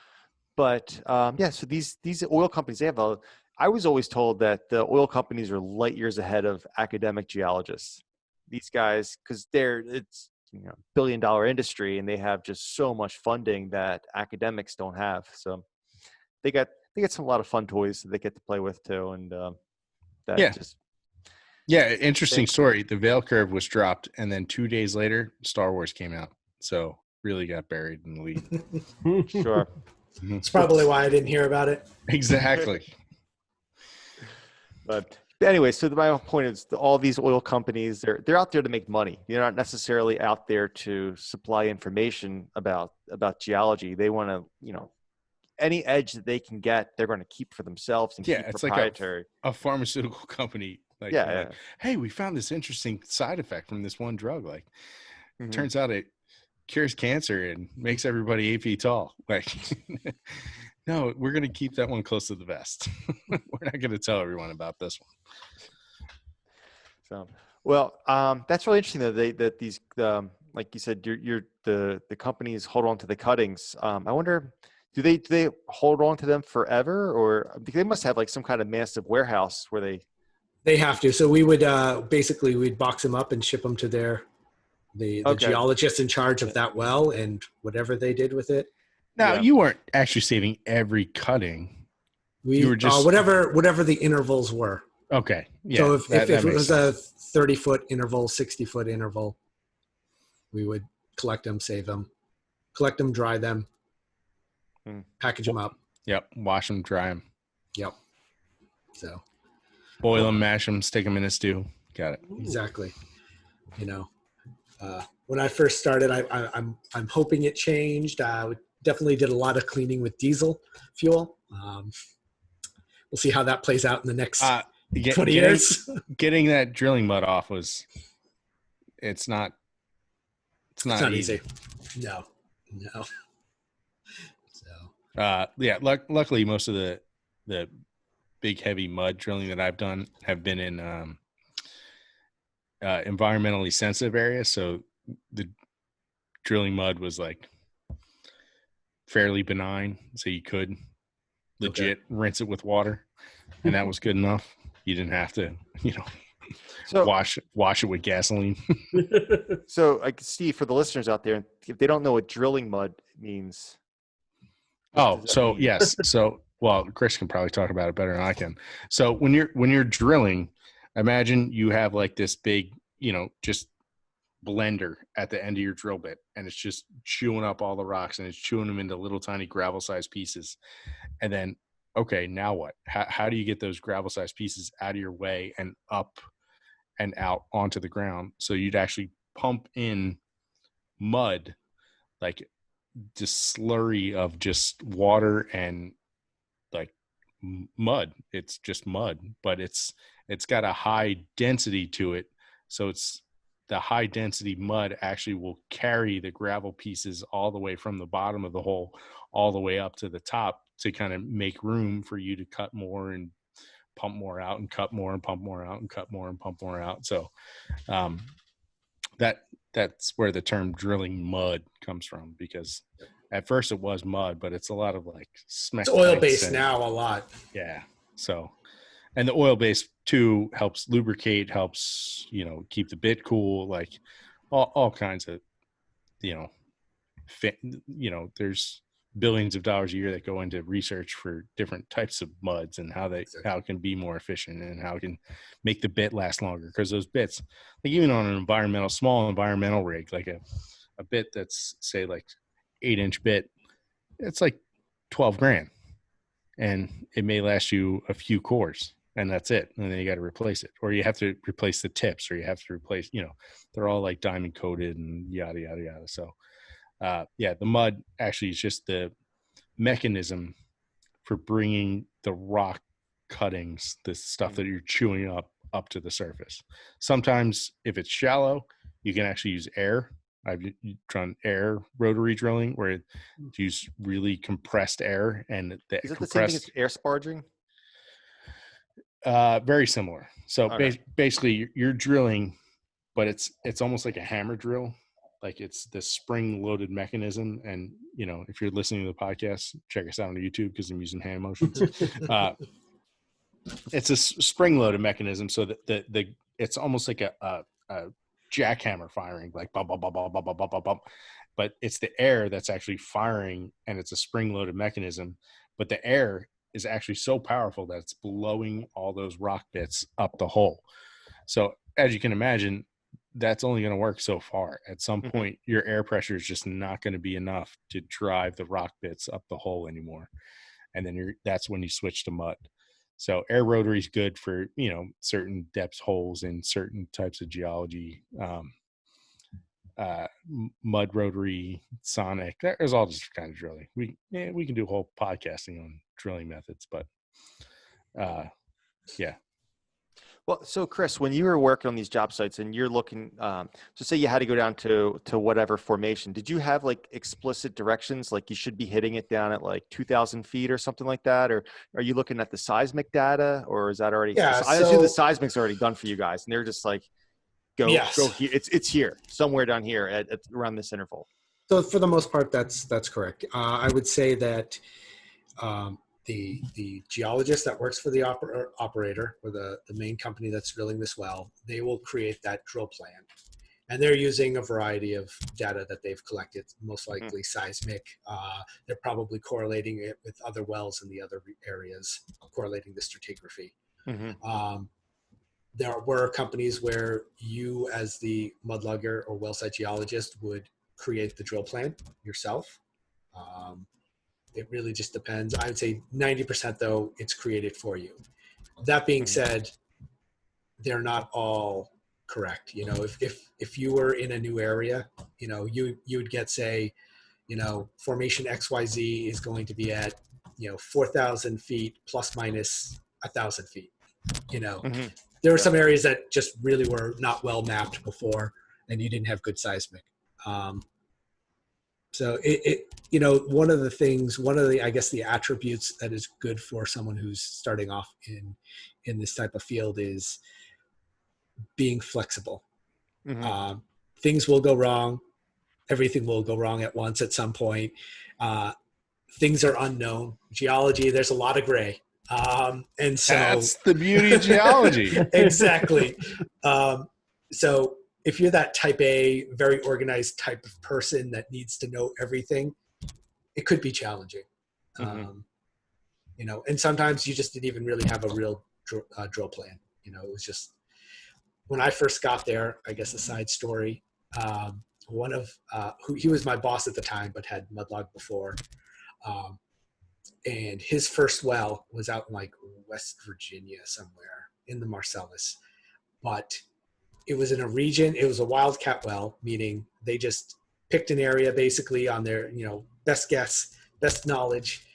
But so these oil companies, I was always told that the oil companies are light years ahead of academic geologists. These guys, because it's billion-dollar industry, and they have just so much funding that academics don't have. So they get a lot of fun toys that they get to play with too, and Interesting story. The Vail curve was dropped, and then 2 days later, Star Wars came out. So really got buried in the lead. Sure. It's probably why I didn't hear about it. Exactly. But anyway, so my point is, all these oil companies, they're out there to make money. They're not necessarily out there to supply information about geology. They want to, any edge that they can get, they're going to keep for themselves and keep It's proprietary. like a pharmaceutical company. Like, hey, we found this interesting side effect from this one drug. Like, turns out it cures cancer and makes everybody 8 feet tall. Like, no, we're going to keep that one close to the vest. We're not going to tell everyone about this one. So, well, that's really interesting that these, like you said, the companies hold on to the cuttings. I wonder, do they hold on to them forever, or they must have like some kind of massive warehouse where They have to. So we would we'd box them up and ship them to the geologist in charge of that well, and whatever they did with it. Now, you weren't actually saving every cutting. You were just whatever the intervals were. Okay. Yeah. So if it was a 30-foot interval, 60-foot interval, we would collect them, save them, dry them, package them up. Yep. Wash them, dry them. Yep. So boil them, mash them, stick them in a stew. Got it. Exactly. When I first started, I'm hoping it changed. We definitely did a lot of cleaning with diesel fuel. We'll see how that plays out in the next 20 years. Getting that drilling mud off it's not easy. No. So luckily most of the big heavy mud drilling that I've done have been in environmentally sensitive areas, so the drilling mud was like fairly benign, so you could legit rinse it with water, and that was good enough. You didn't have to So, wash it with gasoline. so like Steve, for the listeners out there, if they don't know what drilling mud means, what does that So mean? yes. So, well, Chris can probably talk about it better than I can. So when you're drilling, imagine you have like this big, just blender at the end of your drill bit, and it's just chewing up all the rocks, and it's chewing them into little tiny gravel sized pieces. And then, okay, now what? How do you get those gravel sized pieces out of your way and up and out onto the ground? So you'd actually pump in mud, like this slurry of just water and like mud. It's just mud, but it's got a high density to it. So it's the high density mud actually will carry the gravel pieces all the way from the bottom of the hole all the way up to the top to kind of make room for you to cut more and pump more out and cut more and pump more out and cut more and pump more out. So that's where the term drilling mud comes from, because at first it was mud, but it's a lot of like It's oil based now a lot. Yeah. So, and the oil base too helps lubricate, helps, keep the bit cool, like all kinds of, there's billions of dollars a year that go into research for different types of muds and how it can be more efficient and how it can make the bit last longer. Because those bits, like even on an small environmental rig, like a bit that's say like 8-inch bit, it's like $12,000, and it may last you a few cores, and that's it. And then you got to replace it, or you have to replace the tips, or you have to replace, they're all like diamond coated and yada, yada, yada. So, the mud actually is just the mechanism for bringing the rock cuttings, the stuff that you're chewing up to the surface. Sometimes if it's shallow, you can actually use air. I've done air rotary drilling where you use really compressed air, and Is it the same thing as air sparging? Very similar. So Okay. basically you're drilling, but it's almost like a hammer drill. Like it's this spring loaded mechanism. And, if you're listening to the podcast, check us out on YouTube because I'm using hand motions. It's a spring loaded mechanism. So that it's almost like a jackhammer firing, like bum, bum, bum, bum, bum, bum, bum, bum. But it's the air that's actually firing, and it's a spring loaded mechanism. But the air is actually so powerful that it's blowing all those rock bits up the hole. So as you can imagine, that's only going to work so far. At some point, your air pressure is just not going to be enough to drive the rock bits up the hole anymore. And then that's when you switch to mud. So air rotary is good for, certain depth holes in certain types of geology. Mud rotary, sonic, there's all this kind of drilling. We can do a whole podcasting on drilling methods, but yeah. Well, so Chris, when you were working on these job sites and you're looking, so say you had to go down to whatever formation, did you have like explicit directions, like you should be hitting it down at like 2,000 feet or something like that? Or are you looking at the seismic data, or is that already, Yeah, I assume the seismic's already done for you guys and they're just like, go here. It's here, somewhere down here at around this interval. So for the most part, that's correct. I would say that the geologist that works for the operator or the main company that's drilling this well, they will create that drill plan. And they're using a variety of data that they've collected, most likely seismic. They're probably correlating it with other wells in the other areas, correlating the stratigraphy. There were companies where you, as the mudlugger or well site geologist, would create the drill plan yourself. It really just depends. I would say 90% though, it's created for you. That being said, they're not all correct. If you were in a new area, you would get, say, formation XYZ is going to be at, 4,000 feet plus minus 1,000 feet. There are some areas that just really were not well mapped before, and you didn't have good seismic. So one of the I guess the attributes that is good for someone who's starting off in this type of field is being flexible. Things will go wrong. Everything will go wrong at once at some point. Things are unknown. Geology, there's a lot of gray. And so That's the beauty of geology. exactly. So if you're that type A, very organized type of person that needs to know everything, it could be challenging. Mhm. And sometimes you just didn't even really have a real drill plan. It was just when I first got there, I guess a side story, one of he was my boss at the time, but had mudlogged before. And his first well was out in like West Virginia somewhere in the Marcellus, but it was in a region. It was a wildcat well, meaning they just picked an area basically on their best guess, best knowledge,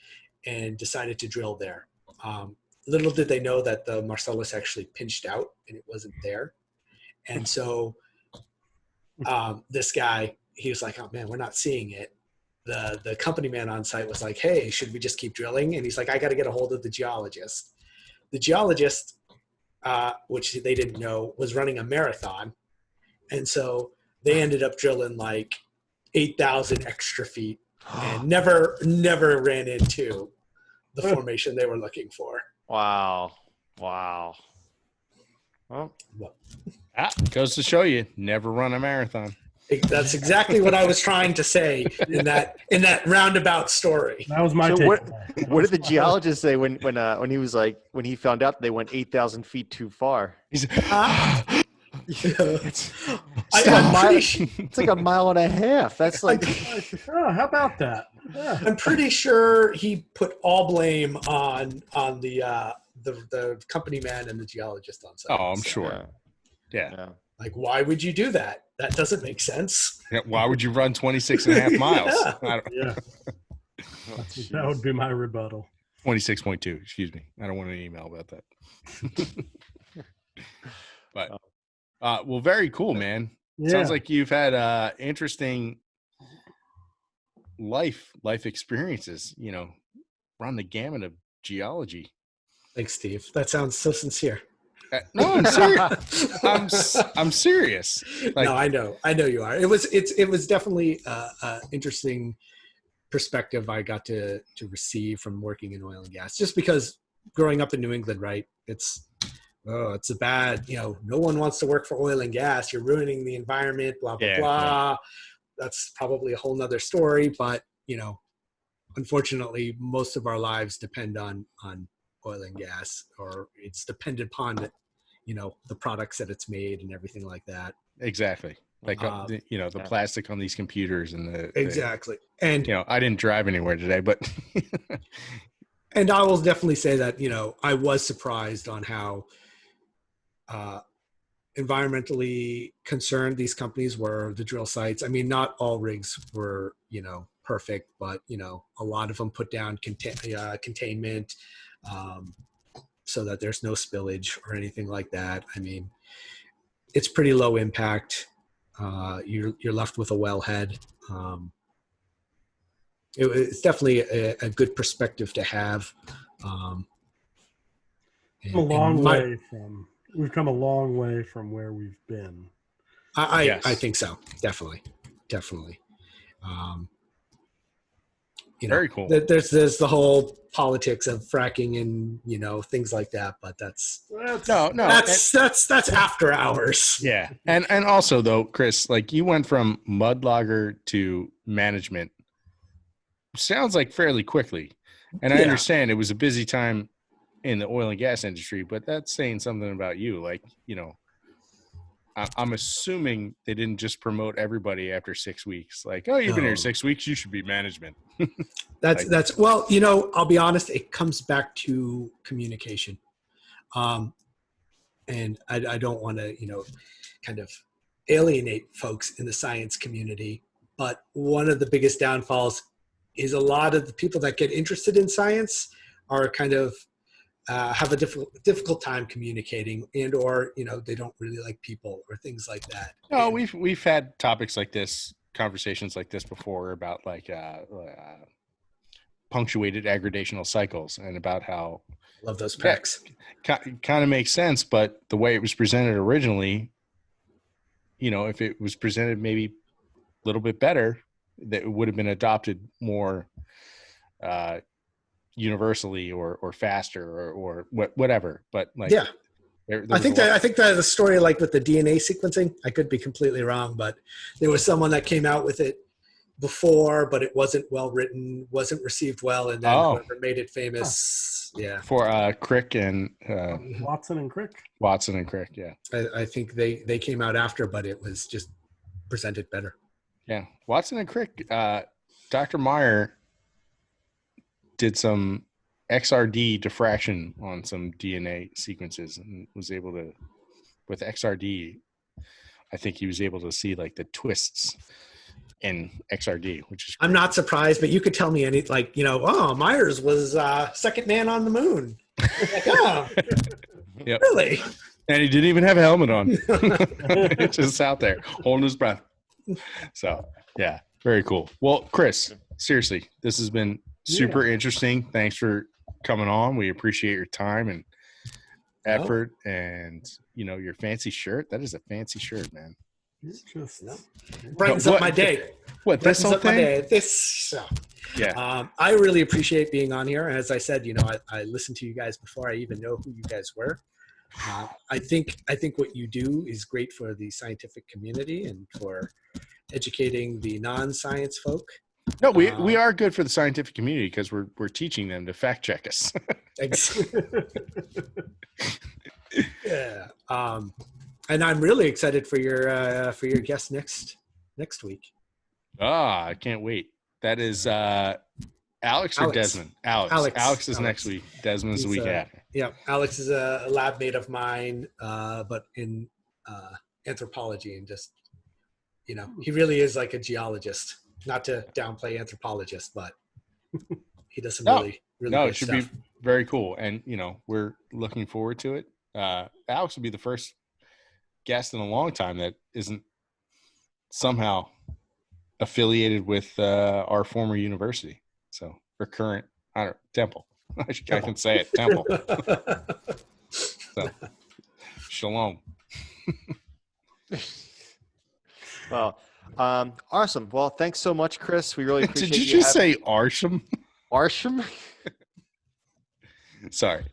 and decided to drill there. Little did they know that the Marcellus actually pinched out and it wasn't there. And so this guy, he was like, "Oh man, we're not seeing it." The company man on site was like, "Hey, should we just keep drilling?" And he's like, "I got to get a hold of the geologist." The geologist, which they didn't know, was running a marathon. And so they ended up drilling like 8,000 extra feet and never ran into the formation they were looking for. Wow. Well, Goes to show you, never run a marathon. That's exactly what I was trying to say in that roundabout story. That was my so take. what did the geologist say when he was like, when he found out they went 8,000 feet too far? He's It's like a mile and a half. That's like, Oh, how about that? Yeah. I'm pretty sure he put all blame on the company man and the geologist on site. oh, I'm sure. Yeah. yeah. Like, why would you do that? That doesn't make sense. Yeah, why would you run 26 and a half miles? Yeah. I don't, Yeah. That would be my rebuttal. 26.2, excuse me. I don't want an email about that. But, well, very cool, man. Yeah. Sounds like you've had interesting life experiences, run the gamut of geology. Thanks, Steve. That sounds so sincere. No, I'm serious. I'm serious. Like, No, I know you are. It was definitely an interesting perspective I got to receive from working in oil and gas. Just because growing up in New England, right? It's a bad. No one wants to work for oil and gas. You're ruining the environment. Blah blah blah. Yeah. That's probably a whole nother story. But unfortunately, most of our lives depend on oil and gas, or it's dependent upon the products that it's made and everything like that. Exactly. Like, the plastic on these computers and exactly. And, I didn't drive anywhere today, but. And I will definitely say that, I was surprised on how environmentally concerned these companies were, the drill sites. I mean, not all rigs were, perfect, but, a lot of them put down containment, so that there's no spillage or anything like that. I mean, it's pretty low impact. You're left with a wellhead. It's definitely a good perspective to have. We've come a long way from where we've been. I think so. Definitely. Very cool. There's the whole politics of fracking and things like that, but that's after hours. Yeah, and also though, Chris, like you went from mudlogger to management. Sounds like fairly quickly, and I understand it was a busy time in the oil and gas industry, but that's saying something about you. Like, I'm assuming they didn't just promote everybody after 6 weeks. Like, oh, you've been here 6 weeks, you should be management. That's well, I'll be honest, it comes back to communication. And I don't want to, kind of alienate folks in the science community, but one of the biggest downfalls is a lot of the people that get interested in science are kind of have a difficult time communicating, and or they don't really like people or things like that. No, we've had topics like this, conversations like this before about like punctuated aggradational cycles, and about how love those pecs. Kind of makes sense, but the way it was presented originally, if it was presented maybe a little bit better, that it would have been adopted more universally or faster or whatever. But like, Yeah. there I was think a lot- that the story, like with the DNA sequencing, I could be completely wrong, but there was someone that came out with it before, but it wasn't well written, wasn't received well, and then Oh. whoever made it famous, yeah. for Crick and Watson and Crick. Watson and Crick. Yeah. I think they came out after, but it was just presented better. Yeah. Watson and Crick. Dr. Meyer did some XRD diffraction on some DNA sequences and was able to, with XRD, I think he was able to see like the twists in XRD, which is I'm not surprised, but you could tell me Myers was second man on the moon. Like, oh, Yep. really? And he didn't even have a helmet on. Just out there holding his breath. So yeah, very cool. Well, Chris, seriously, this has been super interesting. Thanks for coming on. We appreciate your time and effort and your fancy shirt. That is a fancy shirt, man. Just Brightens up my day. What, this Brightens whole up my thing? day. Yeah. I really appreciate being on here. And as I said, I listened to you guys before I even know who you guys were. I think what you do is great for the scientific community and for educating the non-science folk. No, we are good for the scientific community because we're teaching them to fact check us. Yeah. And I'm really excited for your guest next week. I can't wait. That is Alex or Desmond? Alex is next week. Desmond's the week after. Yeah, Alex is a lab mate of mine, but in anthropology, and just he really is like a geologist. Not to downplay anthropologist, but he does some really good it should stuff. be very cool, and we're looking forward to it. Alex will be the first guest in a long time that isn't somehow affiliated with our former university. So, or current, Temple. I can say it, Temple. So, shalom. Well, awesome. Well, thanks so much, Chris. We really appreciate Did you just say Arsham? Arsham? Sorry.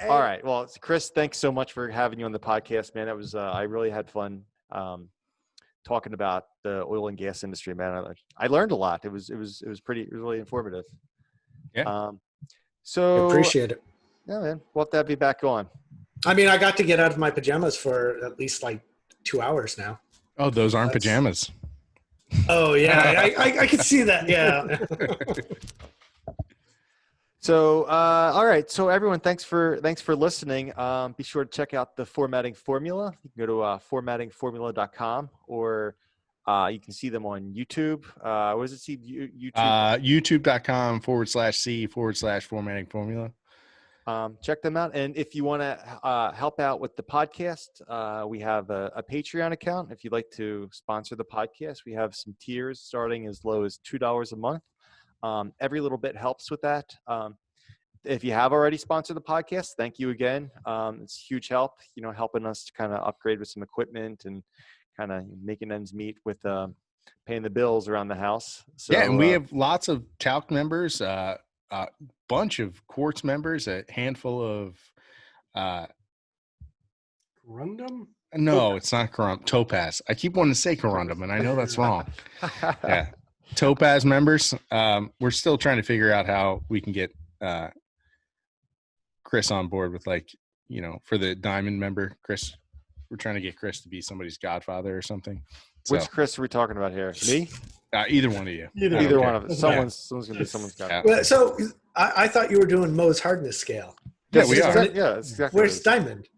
All right. Well, Chris, thanks so much for having you on the podcast, man. That was I really had fun talking about the oil and gas industry, man. I learned a lot. It was really informative. Yeah. So Appreciate it. Yeah, man. We'll have to have you back on. I mean, I got to get out of my pajamas for at least like 2 hours now. Oh, those aren't pajamas. Oh yeah, I could see that. Yeah. So, all right. So everyone, thanks for listening. Be sure to check out the formatting formula. You can go to formattingformula.com, or you can see them on YouTube. What does it see? YouTube. YouTube.com/C/formatting formula. Check them out. And if you want to help out with the podcast, we have a Patreon account. If you'd like to sponsor the podcast, we have some tiers starting as low as $2 a month. Every little bit helps with that. If you have already sponsored the podcast, thank you again. It's huge help, helping us to kind of upgrade with some equipment and kind of making ends meet with paying the bills around the house. So, yeah, and we have lots of talc members, bunch of quartz members, a handful of Corundum? No, it's not Topaz. I keep wanting to say Corundum, and I know that's wrong. Yeah. Topaz members. We're still trying to figure out how we can get Chris on board with, for the diamond member, Chris. We're trying to get Chris to be somebody's godfather or something. So, which Chris are we talking about here? Me? Either one of you. Either one of us. Someone's going to be someone's godfather. Well, so I thought you were doing Mohs hardness scale. Yeah, we are. That's exactly. Where's diamond?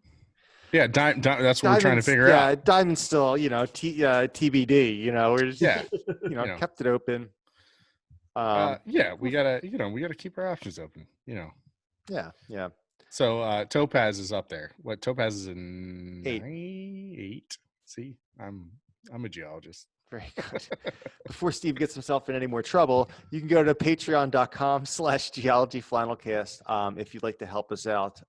Yeah, that's what we're trying to figure out. Yeah, diamond's still, TBD. We're just, kept it open. We gotta keep our options open. Yeah. So Topaz is up there. What Topaz is in 8. See, I'm a geologist. Very good. Before Steve gets himself in any more trouble, you can go to patreon.com/Geology Flannelcast if you'd like to help us out.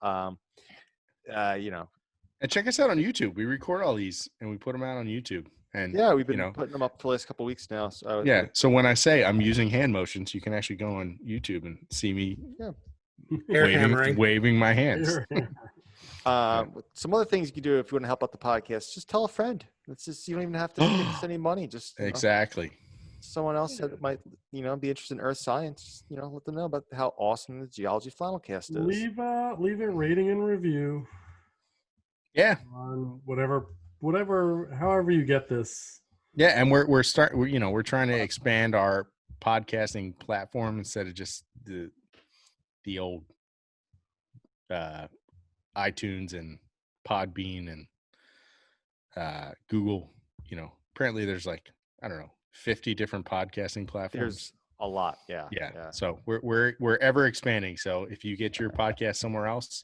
And check us out on YouTube. We record all these and we put them out on YouTube. And Yeah, we've been you know, putting them up for the last couple of weeks now. So yeah. So when I say I'm using hand motions, you can actually go on YouTube and see me Air hammering. waving my hands. Some other things you can do if you want to help out the podcast, just tell a friend. It's just, you don't even have to give us any money. Just Exactly. Someone else that might, be interested in earth science, let them know about how awesome the Geology Flannelcast is. Leave a rating and review. Yeah. On however you get this. Yeah, and we're trying to expand our podcasting platform instead of just the old iTunes and Podbean and Google. Apparently there's 50 different podcasting platforms. There's a lot. Yeah. So we're ever expanding. So if you get your podcast somewhere else,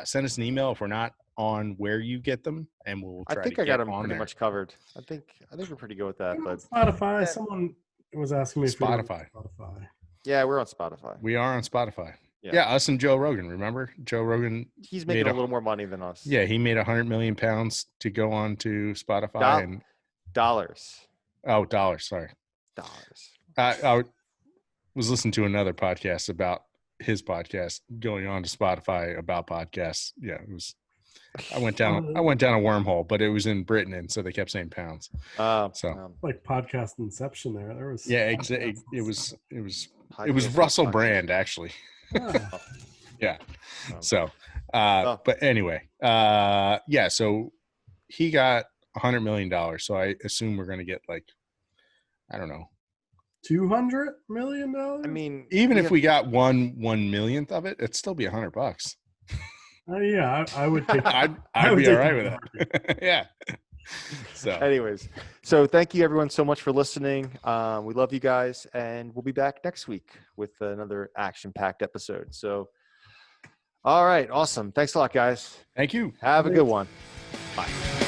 send us an email if we're not on where you get them, and we'll try to get on there. I got them pretty much covered. I think we're pretty good with that. But Spotify. Someone was asking me if Spotify. Yeah, we're on Spotify. We are on Spotify. Yeah, us and Joe Rogan. Remember Joe Rogan? He's making a little more money than us. Yeah, he made £100 million to go on to Spotify and dollars. Oh, dollars. Sorry, dollars. I was listening to another podcast about his podcast going on to Spotify about podcasts. Yeah, it was. I went down a wormhole, but it was in Britain, and so they kept saying pounds. Like podcast inception there. There was it was Russell Brand actually. Yeah. So, but anyway, so he got $100 million. So I assume we're going to get I don't know, $200 million. I mean, even if we got 1/1,000,000th of it, it'd still be $100. Yeah, I would take I'd be all right with that. Yeah. So anyways, so thank you everyone so much for listening. We love you guys, and we'll be back next week with another action-packed episode. So all right, awesome. Thanks a lot, guys. Thank you. Have a good one. Bye.